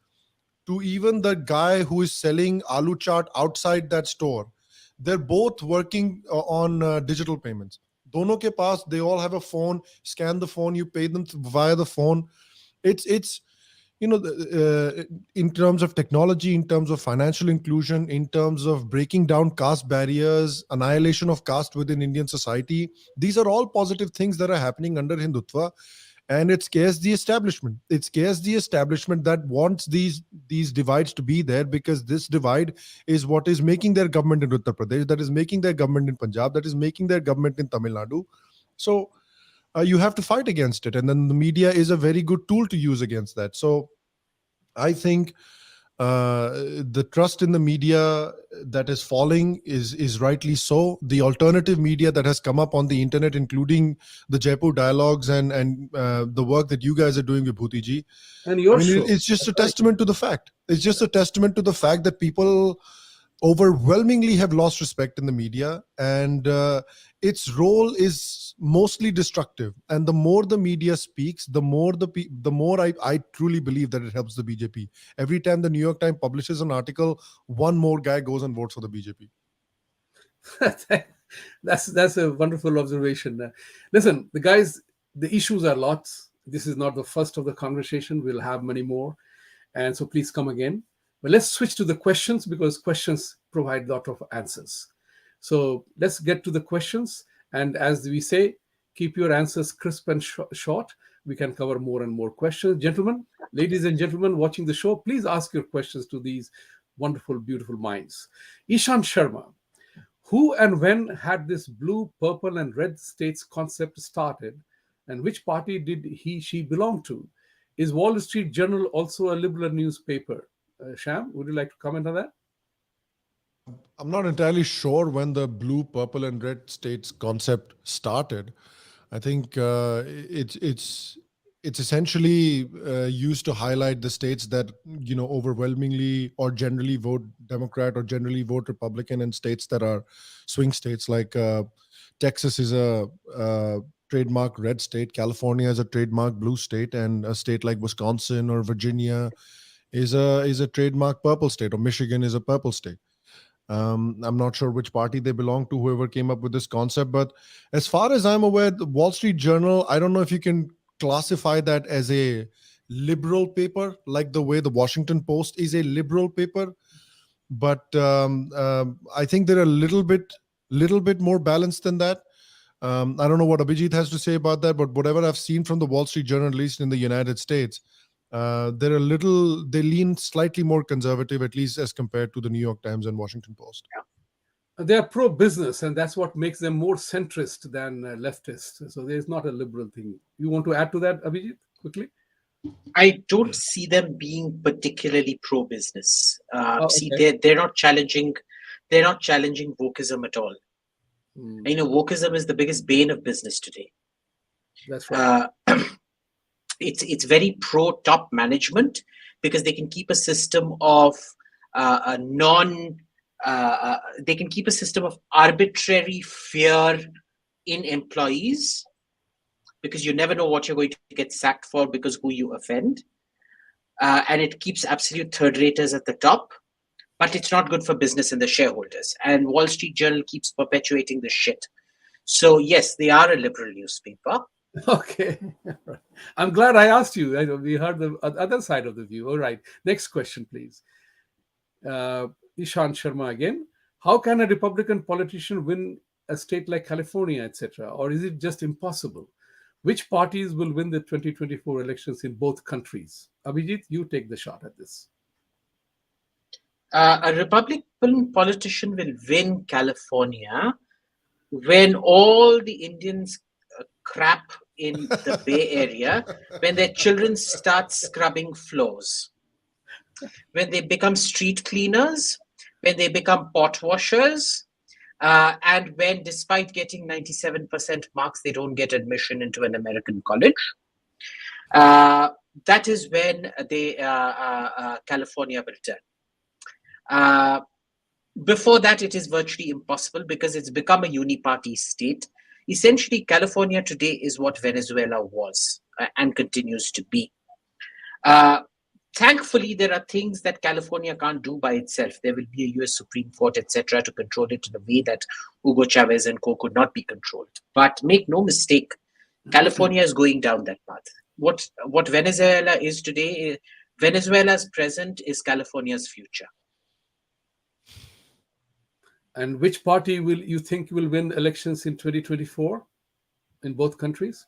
to even the guy who is selling aloo chaat outside that store, they're both working on digital payments. Dono ke paas, they all have a phone. Scan the phone, you pay them via the phone. It's in terms of technology, in terms of financial inclusion, in terms of breaking down caste barriers, annihilation of caste within Indian society, these are all positive things that are happening under Hindutva. And it scares the establishment. It scares the establishment that wants these divides to be there, because this divide is what is making their government in Uttar Pradesh, that is making their government in Punjab, that is making their government in Tamil Nadu. So you have to fight against it, and then the media is a very good tool to use against that. So I think the trust in the media that is falling is rightly so. The alternative media that has come up on the internet, including the Jaipur dialogues and the work that you guys are doing, Vibhuti ji, And your show. it's just a That's right. testament to the fact. It's just a testament to the fact that people overwhelmingly have lost respect in the media, and its role is mostly destructive. And the more the media speaks, the more I truly believe that it helps the BJP. Every time the New York Times publishes an article, one more guy goes and votes for the BJP. That's a wonderful observation. Listen, the guys, the issues are lots. This is not the first of the conversation. We'll have many more, and so please come again. But let's switch to the questions, because questions provide a lot of answers. So let's get to the questions, and as we say, keep your answers crisp and short. We can cover more and more questions. Gentlemen, ladies and gentlemen watching the show, please ask your questions to these wonderful, beautiful minds. Ishan Sharma: who and when had this blue, purple, and red states concept started, and which party did she belong to? Is Wall Street Journal also a liberal newspaper? Sham, would you like to comment on that? I'm not entirely sure when the blue, purple, and red states concept started. I think it's essentially used to highlight the states that overwhelmingly or generally vote Democrat or generally vote Republican, and states that are swing states, like Texas is a trademark red state, California is a trademark blue state, and a state like Wisconsin or Virginia is a trademark purple state, or Michigan is a purple state. I'm not sure which party they belong to, whoever came up with this concept. But as far as I'm aware, the Wall Street Journal, I don't know if you can classify that as a liberal paper, like the way the Washington Post is a liberal paper. But I think they're a little bit more balanced than that. I don't know what Abhijit has to say about that, but whatever I've seen from the Wall Street Journal, at least in the United States, they lean slightly more conservative, at least as compared to the New York Times and Washington Post. They are pro-business, and that's what makes them more centrist than leftist. So there's not a liberal thing. You want to add to that, Abhijit, quickly? I don't see them being particularly pro-business. See, Okay. they're not challenging wokeism at all. Mm, Wokeism is the biggest bane of business today. that's right. It's very pro top management, because they can keep a system of they can keep a system of arbitrary fear in employees, because you never know what you're going to get sacked for because who you offend. And it keeps absolute third raters at the top, but it's not good for business and the shareholders. And Wall Street Journal keeps perpetuating the shit. So yes, they are a liberal newspaper. Okay. I'm glad I asked you. We heard the other side of the view. All right. Next question, please. Ishan Sharma again. How can a Republican politician win a state like California, etc.? Or is it just impossible? Which parties will win the 2024 elections in both countries? Abhijit, you take the shot at this. A Republican politician will win California when all the Indians crap in the Bay Area, when their children start scrubbing floors, when they become street cleaners, when they become pot washers, and when, despite getting 97% marks, they don't get admission into an American college. That is when California will turn. Before that, it is virtually impossible because it's become a uniparty state. Essentially, California today is what Venezuela was and continues to be. Thankfully, there are things that California can't do by itself. There will be a US Supreme Court, etc., to control it in a way that Hugo Chavez and co could not be controlled. But make no mistake, California is going down that path. What Venezuela is today, Venezuela's present is California's future. And which party will you think will win elections in 2024 in both countries?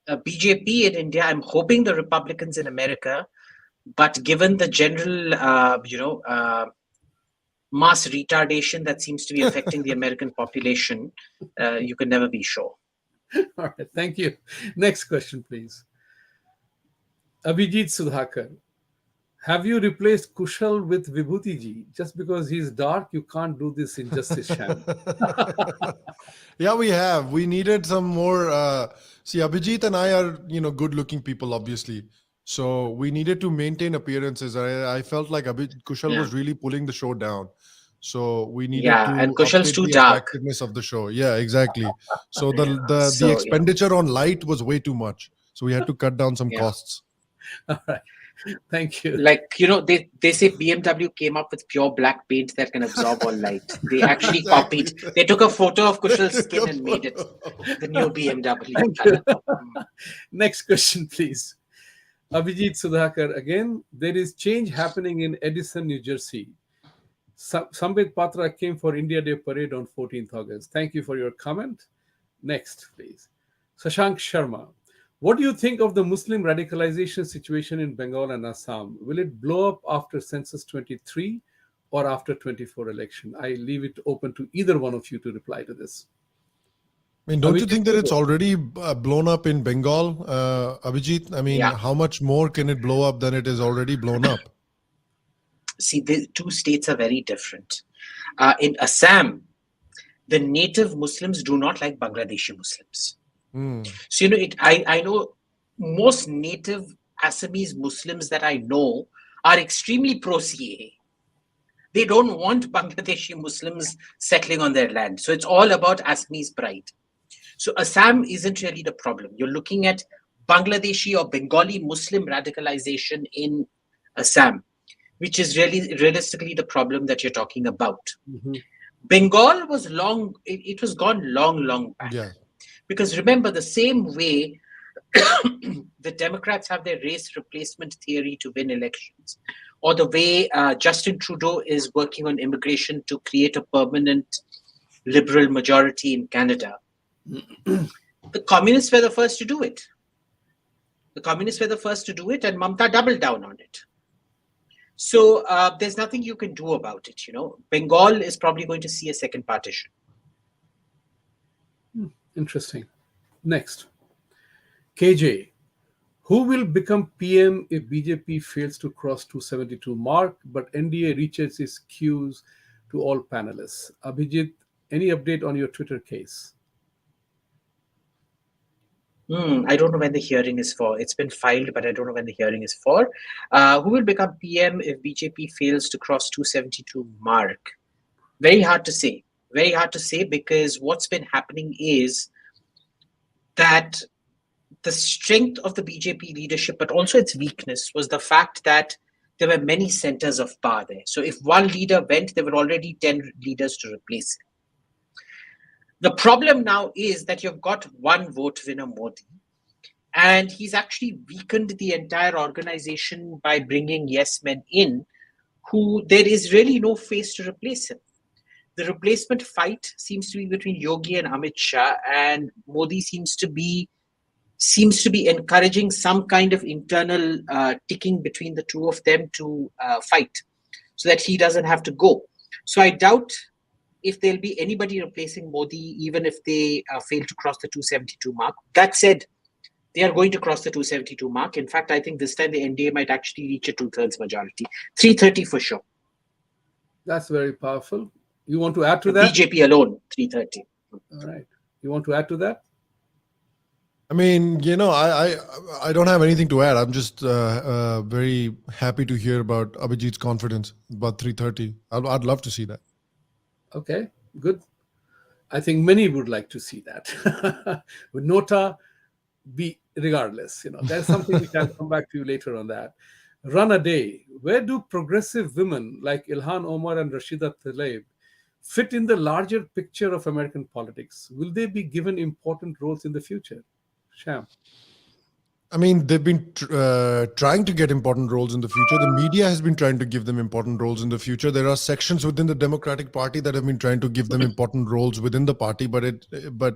BJP in India. I'm hoping the Republicans in America, but given the general, mass retardation that seems to be affecting the American population, you can never be sure. All right, thank you. Next question, please. Abhijit Sudhakar. Have you replaced Kushal with Vibhuti ji? Just because he's dark, you can't do this injustice, Sham. Yeah, we have. We needed some more. See, Abhijit and I are, good-looking people, obviously. So we needed to maintain appearances. I felt like Kushal was really pulling the show down. So we needed to and Kushal's update too the dark. attractiveness of the show. Yeah, exactly. So the expenditure on light was way too much. So we had to cut down some costs. All right. Thank you. Like, they say BMW came up with pure black paint that can absorb all light. They actually copied. They took a photo of Kushal's skin and made it the new BMW. Next question, please. Abhijit Sudhakar again. There is change happening in Edison, New Jersey. Sambit Patra came for India Day parade on 14th August. Thank you for your comment. Next, please. Shashank Sharma. What do you think of the Muslim radicalization situation in Bengal and Assam? Will it blow up after Census 23 or after 24 election? I leave it open to either one of you to reply to this. I mean, don't you think that it's already blown up in Bengal, Abhijit? I mean, how much more can it blow up than it is already blown up? See, the two states are very different. In Assam, the native Muslims do not like Bangladeshi Muslims. So, I know most native Assamese Muslims that I know are extremely pro-CAA. They don't want Bangladeshi Muslims settling on their land. So it's all about Assamese pride. So Assam isn't really the problem. You're looking at Bangladeshi or Bengali Muslim radicalization in Assam, which is really realistically the problem that you're talking about. Mm-hmm. Bengal was it was gone long back. Yeah. Because remember, the same way the Democrats have their race replacement theory to win elections, or the way Justin Trudeau is working on immigration to create a permanent liberal majority in Canada, the communists were the first to do it. And Mamta doubled down on it. So there's nothing you can do about it. Bengal is probably going to see a second partition. Interesting. Next. KJ. Who will become PM if BJP fails to cross 272 mark, but NDA reaches its cues to all panelists? Abhijit, any update on your Twitter case? I don't know when the hearing is for. It's been filed, but I don't know when the hearing is for. Who will become PM if BJP fails to cross 272 mark? Very hard to say. Very hard to say, because what's been happening is that the strength of the BJP leadership, but also its weakness, was the fact that there were many centers of power there. So if one leader went, there were already 10 leaders to replace him. The problem now is that you've got one vote winner, Modi, and he's actually weakened the entire organization by bringing yes men in who there is really no face to replace him. The replacement fight seems to be between Yogi and Amit Shah, and Modi seems to be encouraging some kind of internal ticking between the two of them to fight, so that he doesn't have to go. So I doubt if there'll be anybody replacing Modi, even if they fail to cross the 272 mark. That said, they are going to cross the 272 mark. In fact, I think this time the NDA might actually reach a 2/3 majority, 330 for sure. That's very powerful. You want to add to The that? BJP alone, 330. All right. You want to add to that? I mean, I don't have anything to add. I'm just very happy to hear about Abhijit's confidence about 330. I'd love to see that. Okay, good. I think many would like to see that. With NOTA, be regardless, there's something which I'll come back to you later on that. Run a day. Where do progressive women like Ilhan Omar and Rashida Tlaib fit in the larger picture of American politics? Will they be given important roles in the future? Sham. I mean, they've been trying to get important roles in the future. The media has been trying to give them important roles in the future. There are sections within the Democratic Party that have been trying to give them important roles within the party, but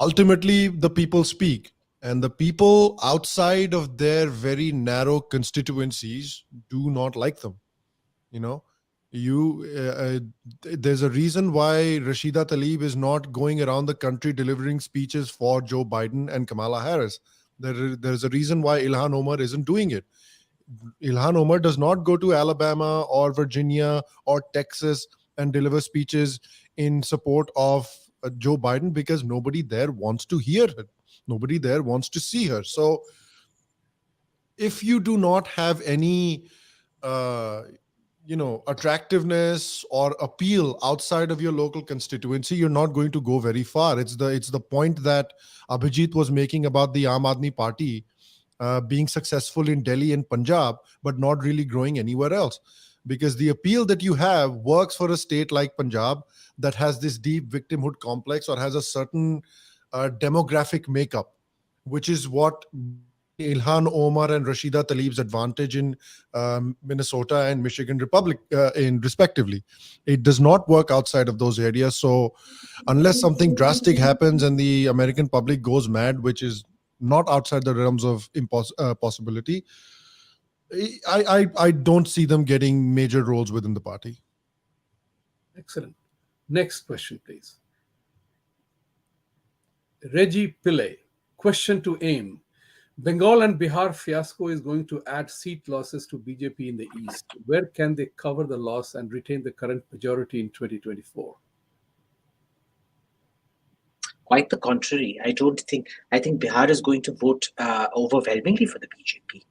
ultimately the people speak, and the people outside of their very narrow constituencies do not like them. There's a reason why Rashida Tlaib is not going around the country delivering speeches for Joe Biden and Kamala Harris. There's a reason why Ilhan Omar isn't doing it. Ilhan Omar does not go to Alabama or Virginia or Texas and deliver speeches in support of Joe Biden, because nobody there wants to hear her. Nobody there wants to see her. So if you do not have any attractiveness or appeal outside of your local constituency, you're not going to go very far. It's the point that Abhijit was making about the Aam Aadmi Party being successful in Delhi and Punjab, but not really growing anywhere else. Because the appeal that you have works for a state like Punjab that has this deep victimhood complex or has a certain demographic makeup, which is what Ilhan Omar and Rashida Tlaib's advantage in Minnesota and Michigan Republic, in respectively. It does not work outside of those areas. So unless something drastic happens and the American public goes mad, which is not outside the realms of possibility, I don't see them getting major roles within the party. Excellent. Next question, please. Reggie Pillay. Question to AIM. Bengal and Bihar fiasco is going to add seat losses to BJP in the East. Where can they cover the loss and retain the current majority in 2024? Quite the contrary. I think Bihar is going to vote overwhelmingly for the BJP.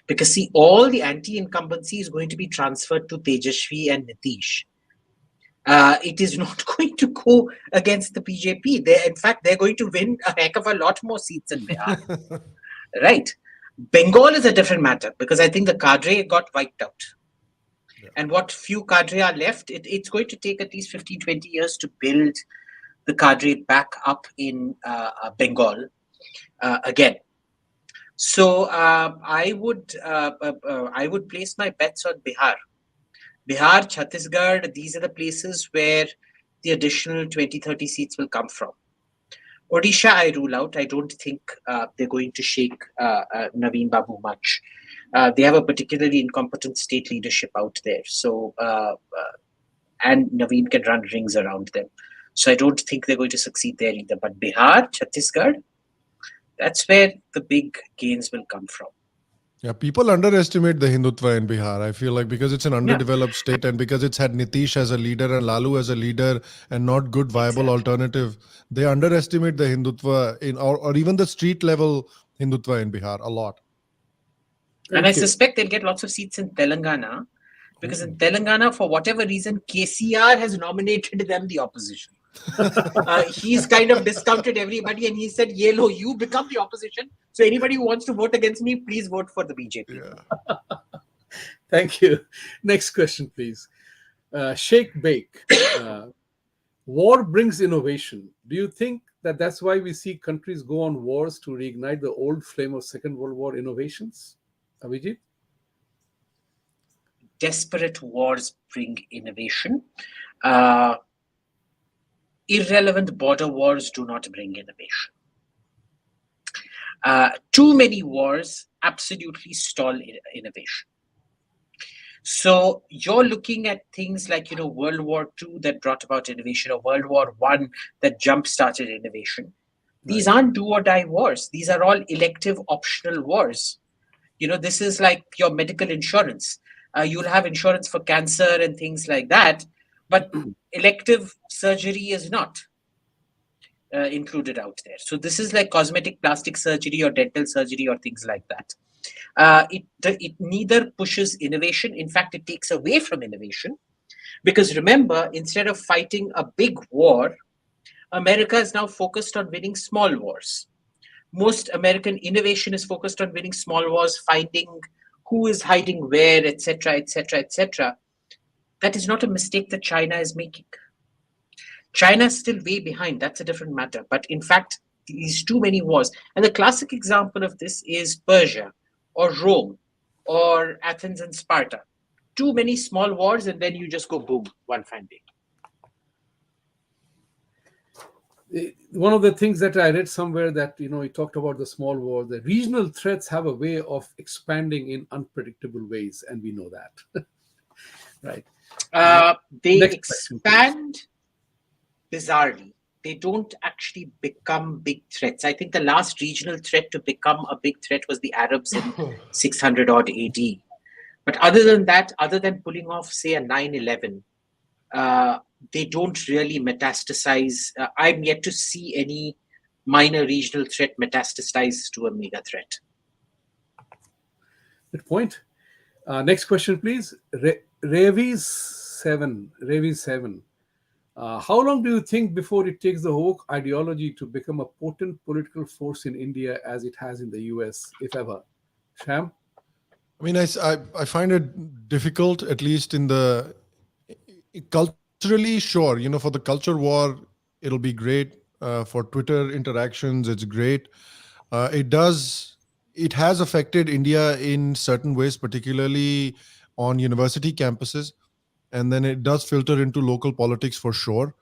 Because see, all the anti-incumbency is going to be transferred to Tejashwi and Nitish. It is not going to go against the BJP. In fact, they're going to win a heck of a lot more seats in Bihar. Right. Bengal is a different matter, because I think the cadre got wiped out. Yeah. And what few cadre are left, it's going to take at least 15, 20 years to build the cadre back up in Bengal again. So I would place my bets on Bihar. Bihar, Chhattisgarh, these are the places where the additional 20, 30 seats will come from. Odisha, I rule out. I don't think they're going to shake Naveen Babu much. They have a particularly incompetent state leadership out there. So, and Naveen can run rings around them. So I don't think they're going to succeed there either. But Bihar, Chhattisgarh, that's where the big gains will come from. Yeah, people underestimate the Hindutva in Bihar. I feel like because it's an underdeveloped state and because it's had Nitish as a leader and Lalu as a leader and not good viable alternative, they underestimate the Hindutva or even the street level Hindutva in Bihar a lot. And I suspect they'll get lots of seats in Telangana, because in Telangana, for whatever reason, KCR has nominated them the opposition. He's kind of discounted everybody and he said, Yellow, you become the opposition. So anybody who wants to vote against me, please vote for the BJP. Yeah. Thank you. Next question, please. Sheikh Bake. War brings innovation. Do you think that that's why we see countries go on wars to reignite the old flame of Second World War innovations? Abhijit? desperate wars bring innovation. Irrelevant border wars do not bring innovation. Too many wars absolutely stall innovation. So you're looking at things like, World War II that brought about innovation, or World War I that jump-started innovation. These aren't do or die wars. These are all elective optional wars. This is like your medical insurance. You'll have insurance for cancer and things like that, but elective surgery is not included out there. So this is like cosmetic plastic surgery or dental surgery or things like that. It neither pushes innovation. In fact, it takes away from innovation. Because remember, instead of fighting a big war, America is now focused on winning small wars. Most American innovation is focused on winning small wars, finding who is hiding where, etc., etc., etc. That is not a mistake that China is making. China is still way behind. That's a different matter. But in fact, these too many wars. And the classic example of this is Persia or Rome or Athens and Sparta. Too many small wars, and then you just go boom, one fine day. One of the things that I read somewhere that, he talked about the small war, the regional threats have a way of expanding in unpredictable ways, and we know that. Right. They expand bizarrely. They don't actually become big threats. I think the last regional threat to become a big threat was the Arabs in 600 odd AD. But other than that, other than pulling off, say, a 9/11, they don't really metastasize. I'm yet to see any minor regional threat metastasize to a mega threat. Good point. Next question, please. Ravi7. How long do you think before it takes the woke ideology to become a potent political force in India as it has in the US, if ever? Sham? I mean, I find it difficult, at least in the culturally, sure. For the culture war, it'll be great. For Twitter interactions, it's great. It has affected India in certain ways, particularly on university campuses. And then it does filter into local politics for sure.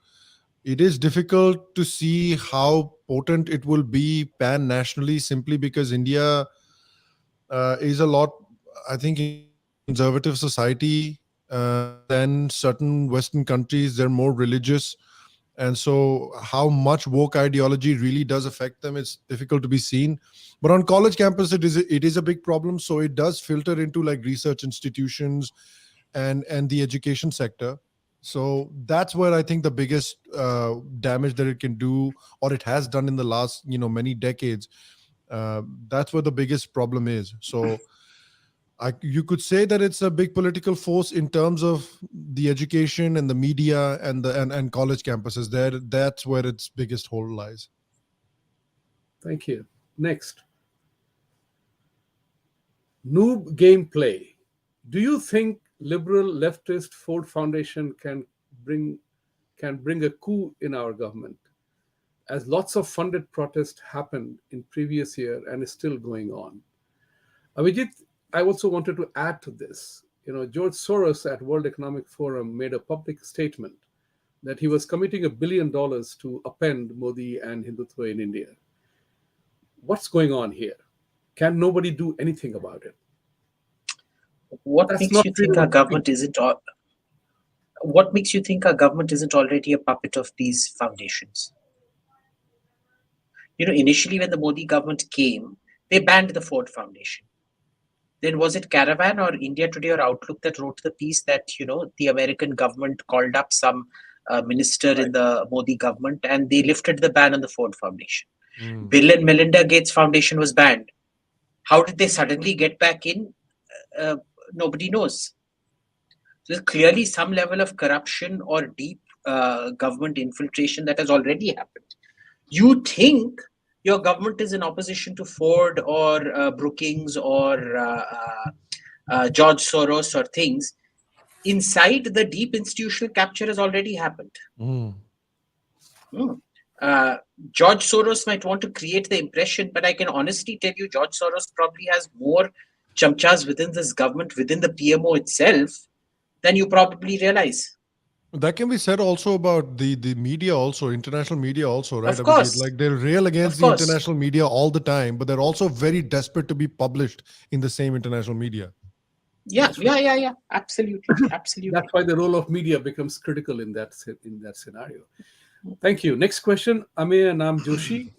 It is difficult to see how potent it will be pan-nationally, simply because India is a lot, I think, conservative society than certain Western countries. They're more religious. And so how much woke ideology really does affect them, it's difficult to be seen. But on college campus, it is a big problem. So it does filter into like research institutions and the education sector. So that's where I think the biggest damage that it can do, or it has done in the last many decades. That's where the biggest problem is. So you could say that it's a big political force in terms of the education and the media and college campuses. That's where its biggest hole lies. Thank you. Next. Noob gameplay. Do you think liberal leftist Ford Foundation can bring a coup in our government, as lots of funded protests happened in previous year and is still going on? Abhijit, I also wanted to add to this. George Soros at World Economic Forum made a public statement that he was committing $1 billion to upend Modi and Hindutva in India. What's going on here? Can nobody do anything about it? What makes you think our government isn't already a puppet of these foundations? Initially when the Modi government came, they banned the Ford Foundation. Then was it Caravan or India Today or Outlook that wrote the piece that, the American government called up some minister in the Modi government and they lifted the ban on the Ford Foundation. Bill and Melinda Gates Foundation was banned. How did they suddenly get back in? Nobody knows. So there's clearly some level of corruption or deep government infiltration that has already happened. You think your government is in opposition to Ford or Brookings or George Soros or things. Inside, the deep institutional capture has already happened. George Soros might want to create the impression, but I can honestly tell you George Soros probably has more chamchas within this government, within the PMO itself, then you probably realize. That can be said also about the media also, international media also, right, Of Abhijit? course, Like they rail of against the course. international media all the time, but they're also very desperate to be published in the same international media. Yeah, That's right. yeah. Absolutely, That's absolutely. why the role of media becomes critical in that scenario. Thank you. Next question, Amir Nam Joshi.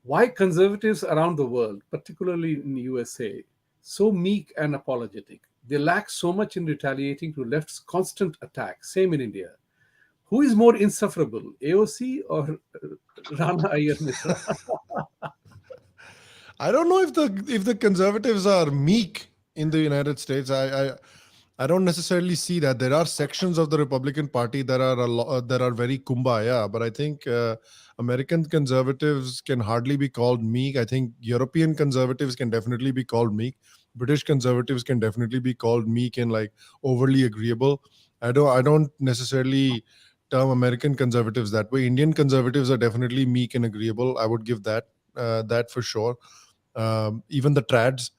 Why conservatives around the world, particularly in the USA, so meek and apologetic? They lack so much in retaliating to left's constant attack. Same in India. Who is more insufferable, AOC or Rana Iyer Mitra? I don't know if the conservatives are meek in the United States. I don't necessarily see that. There are sections of the Republican Party that are that are very kumbaya, but I think American conservatives can hardly be called meek. I think European conservatives can definitely be called meek. British conservatives can definitely be called meek and like overly agreeable. I don't necessarily term American conservatives that way. Indian conservatives are definitely meek and agreeable. I would give that for sure. Even the trads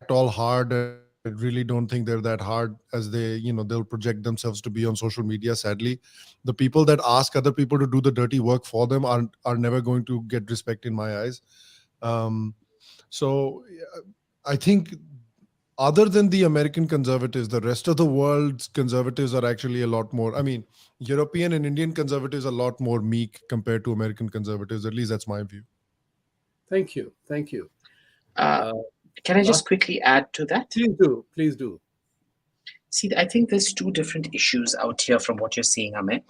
act all hard. I really don't think they're that hard as they'll project themselves to be on social media. Sadly, the people that ask other people to do the dirty work for them are never going to get respect in my eyes. Um, so I think other than the American conservatives, the rest of the world's conservatives are actually a lot more. I mean, European and Indian conservatives are a lot more meek compared to American conservatives. At least that's my view. Thank you. Thank you. Uh, Uh, can I last, just quickly add to that? please do. Please do. See, I think there's two different issues out here from what you're saying, Ame.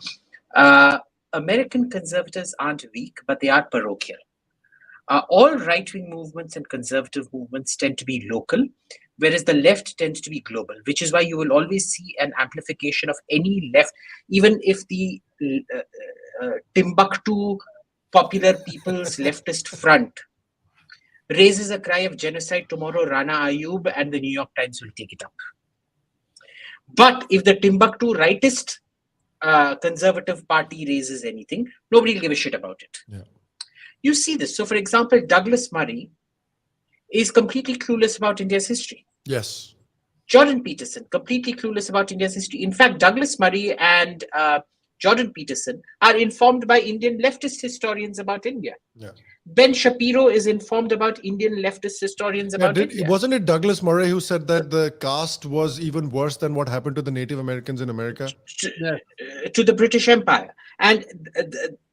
Uh, American conservatives aren't weak, but they are parochial. All right-wing movements and conservative movements tend to be local, whereas the left tends to be global, which is why you will always see an amplification of any left, even if the Timbuktu Popular People's Leftist Front raises a cry of genocide tomorrow, Rana Ayub and the New York Times will take it up. But if the Timbuktu rightist conservative party raises anything, nobody will give a shit about it. Yeah. You see this. So, for example, Douglas Murray is completely clueless about India's history. Yes. Jordan Peterson, completely clueless about India's history. In fact, Douglas Murray and Jordan Peterson are informed by Indian leftist historians about India. Yeah. Ben Shapiro is informed about Indian leftist historians about India. Wasn't it Douglas Murray who said that the caste was even worse than what happened to the Native Americans in America? To the British Empire. And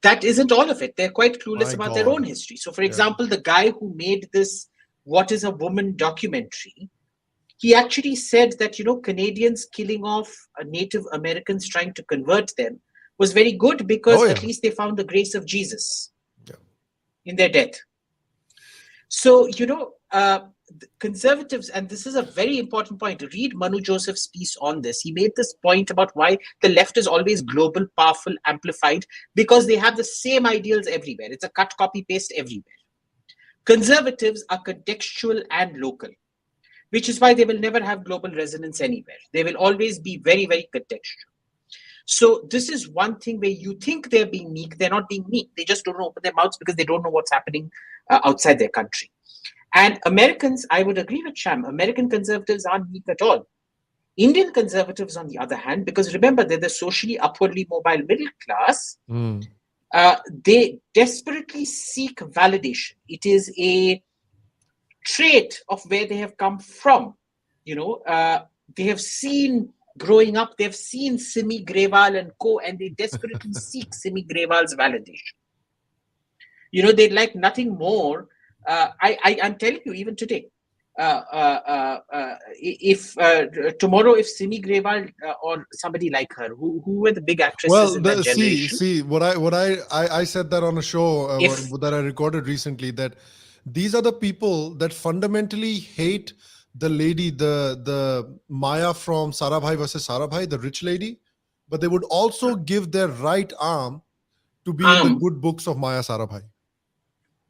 that isn't all of it. They're quite clueless My about their God. own history. So, for example, the guy who made this What is a Woman documentary, he actually said that, Canadians killing off Native Americans trying to convert them was very good because at least they found the grace of Jesus in their death. So, conservatives, and this is a very important point, read Manu Joseph's piece on this. He made this point about why the left is always global, powerful, amplified, because they have the same ideals everywhere. It's a cut, copy, paste everywhere. Conservatives are contextual and local, which is why they will never have global resonance anywhere. They will always be very, very contextual. So this is one thing where you think they're being meek. They're not being meek. They just don't open their mouths because they don't know what's happening outside their country. And Americans, I would agree with Sham, American conservatives aren't weak at all. Indian conservatives, on the other hand, because remember, they're the socially upwardly mobile middle class, they desperately seek validation. It is a trait of where they have come from. They have seen growing up, they've seen Simi Grewal and co, and they desperately seek Simi Grewal's validation. They'd like nothing more. I'm telling you, even today, if tomorrow, if Simi Grewal or somebody like her, who were the big actresses in that generation. See, what I said that on a show that I recorded recently, that these are the people that fundamentally hate the lady, the Maya from Sarabhai versus Sarabhai, the rich lady, but they would also give their right arm to be in the good books of Maya Sarabhai.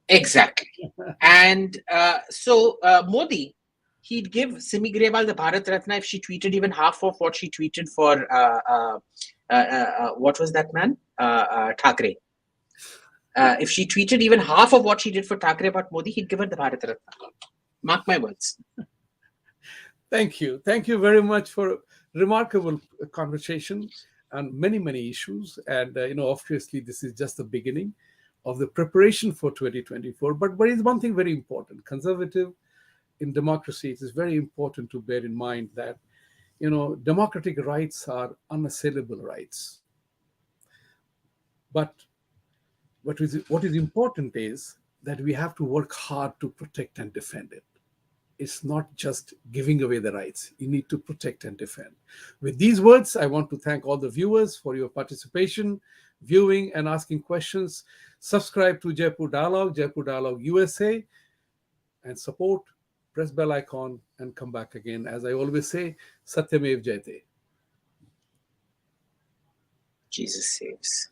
Exactly. And so Modi, he'd give Simi Grewal the Bharat Ratna if she tweeted even half of what she tweeted for, what was that man? Thackeray. If she tweeted even half of what she did for Thackeray about Modi, he'd give her the Bharat Ratna. Mark my words. Thank you. Thank you very much for remarkable conversation on many, many issues. And, obviously, this is just the beginning of the preparation for 2024. But there is one thing very important. Conservative in democracy, it is very important to bear in mind that, democratic rights are unassailable rights. But what is important is that we have to work hard to protect and defend it. It's not just giving away the rights. You need to protect and defend. With these words, I want to thank all the viewers for your participation, viewing, and asking questions. Subscribe to Jaipur Dialogue USA, and support. Press bell icon and come back again. As I always say, Satyamev Jayate. Jesus saves.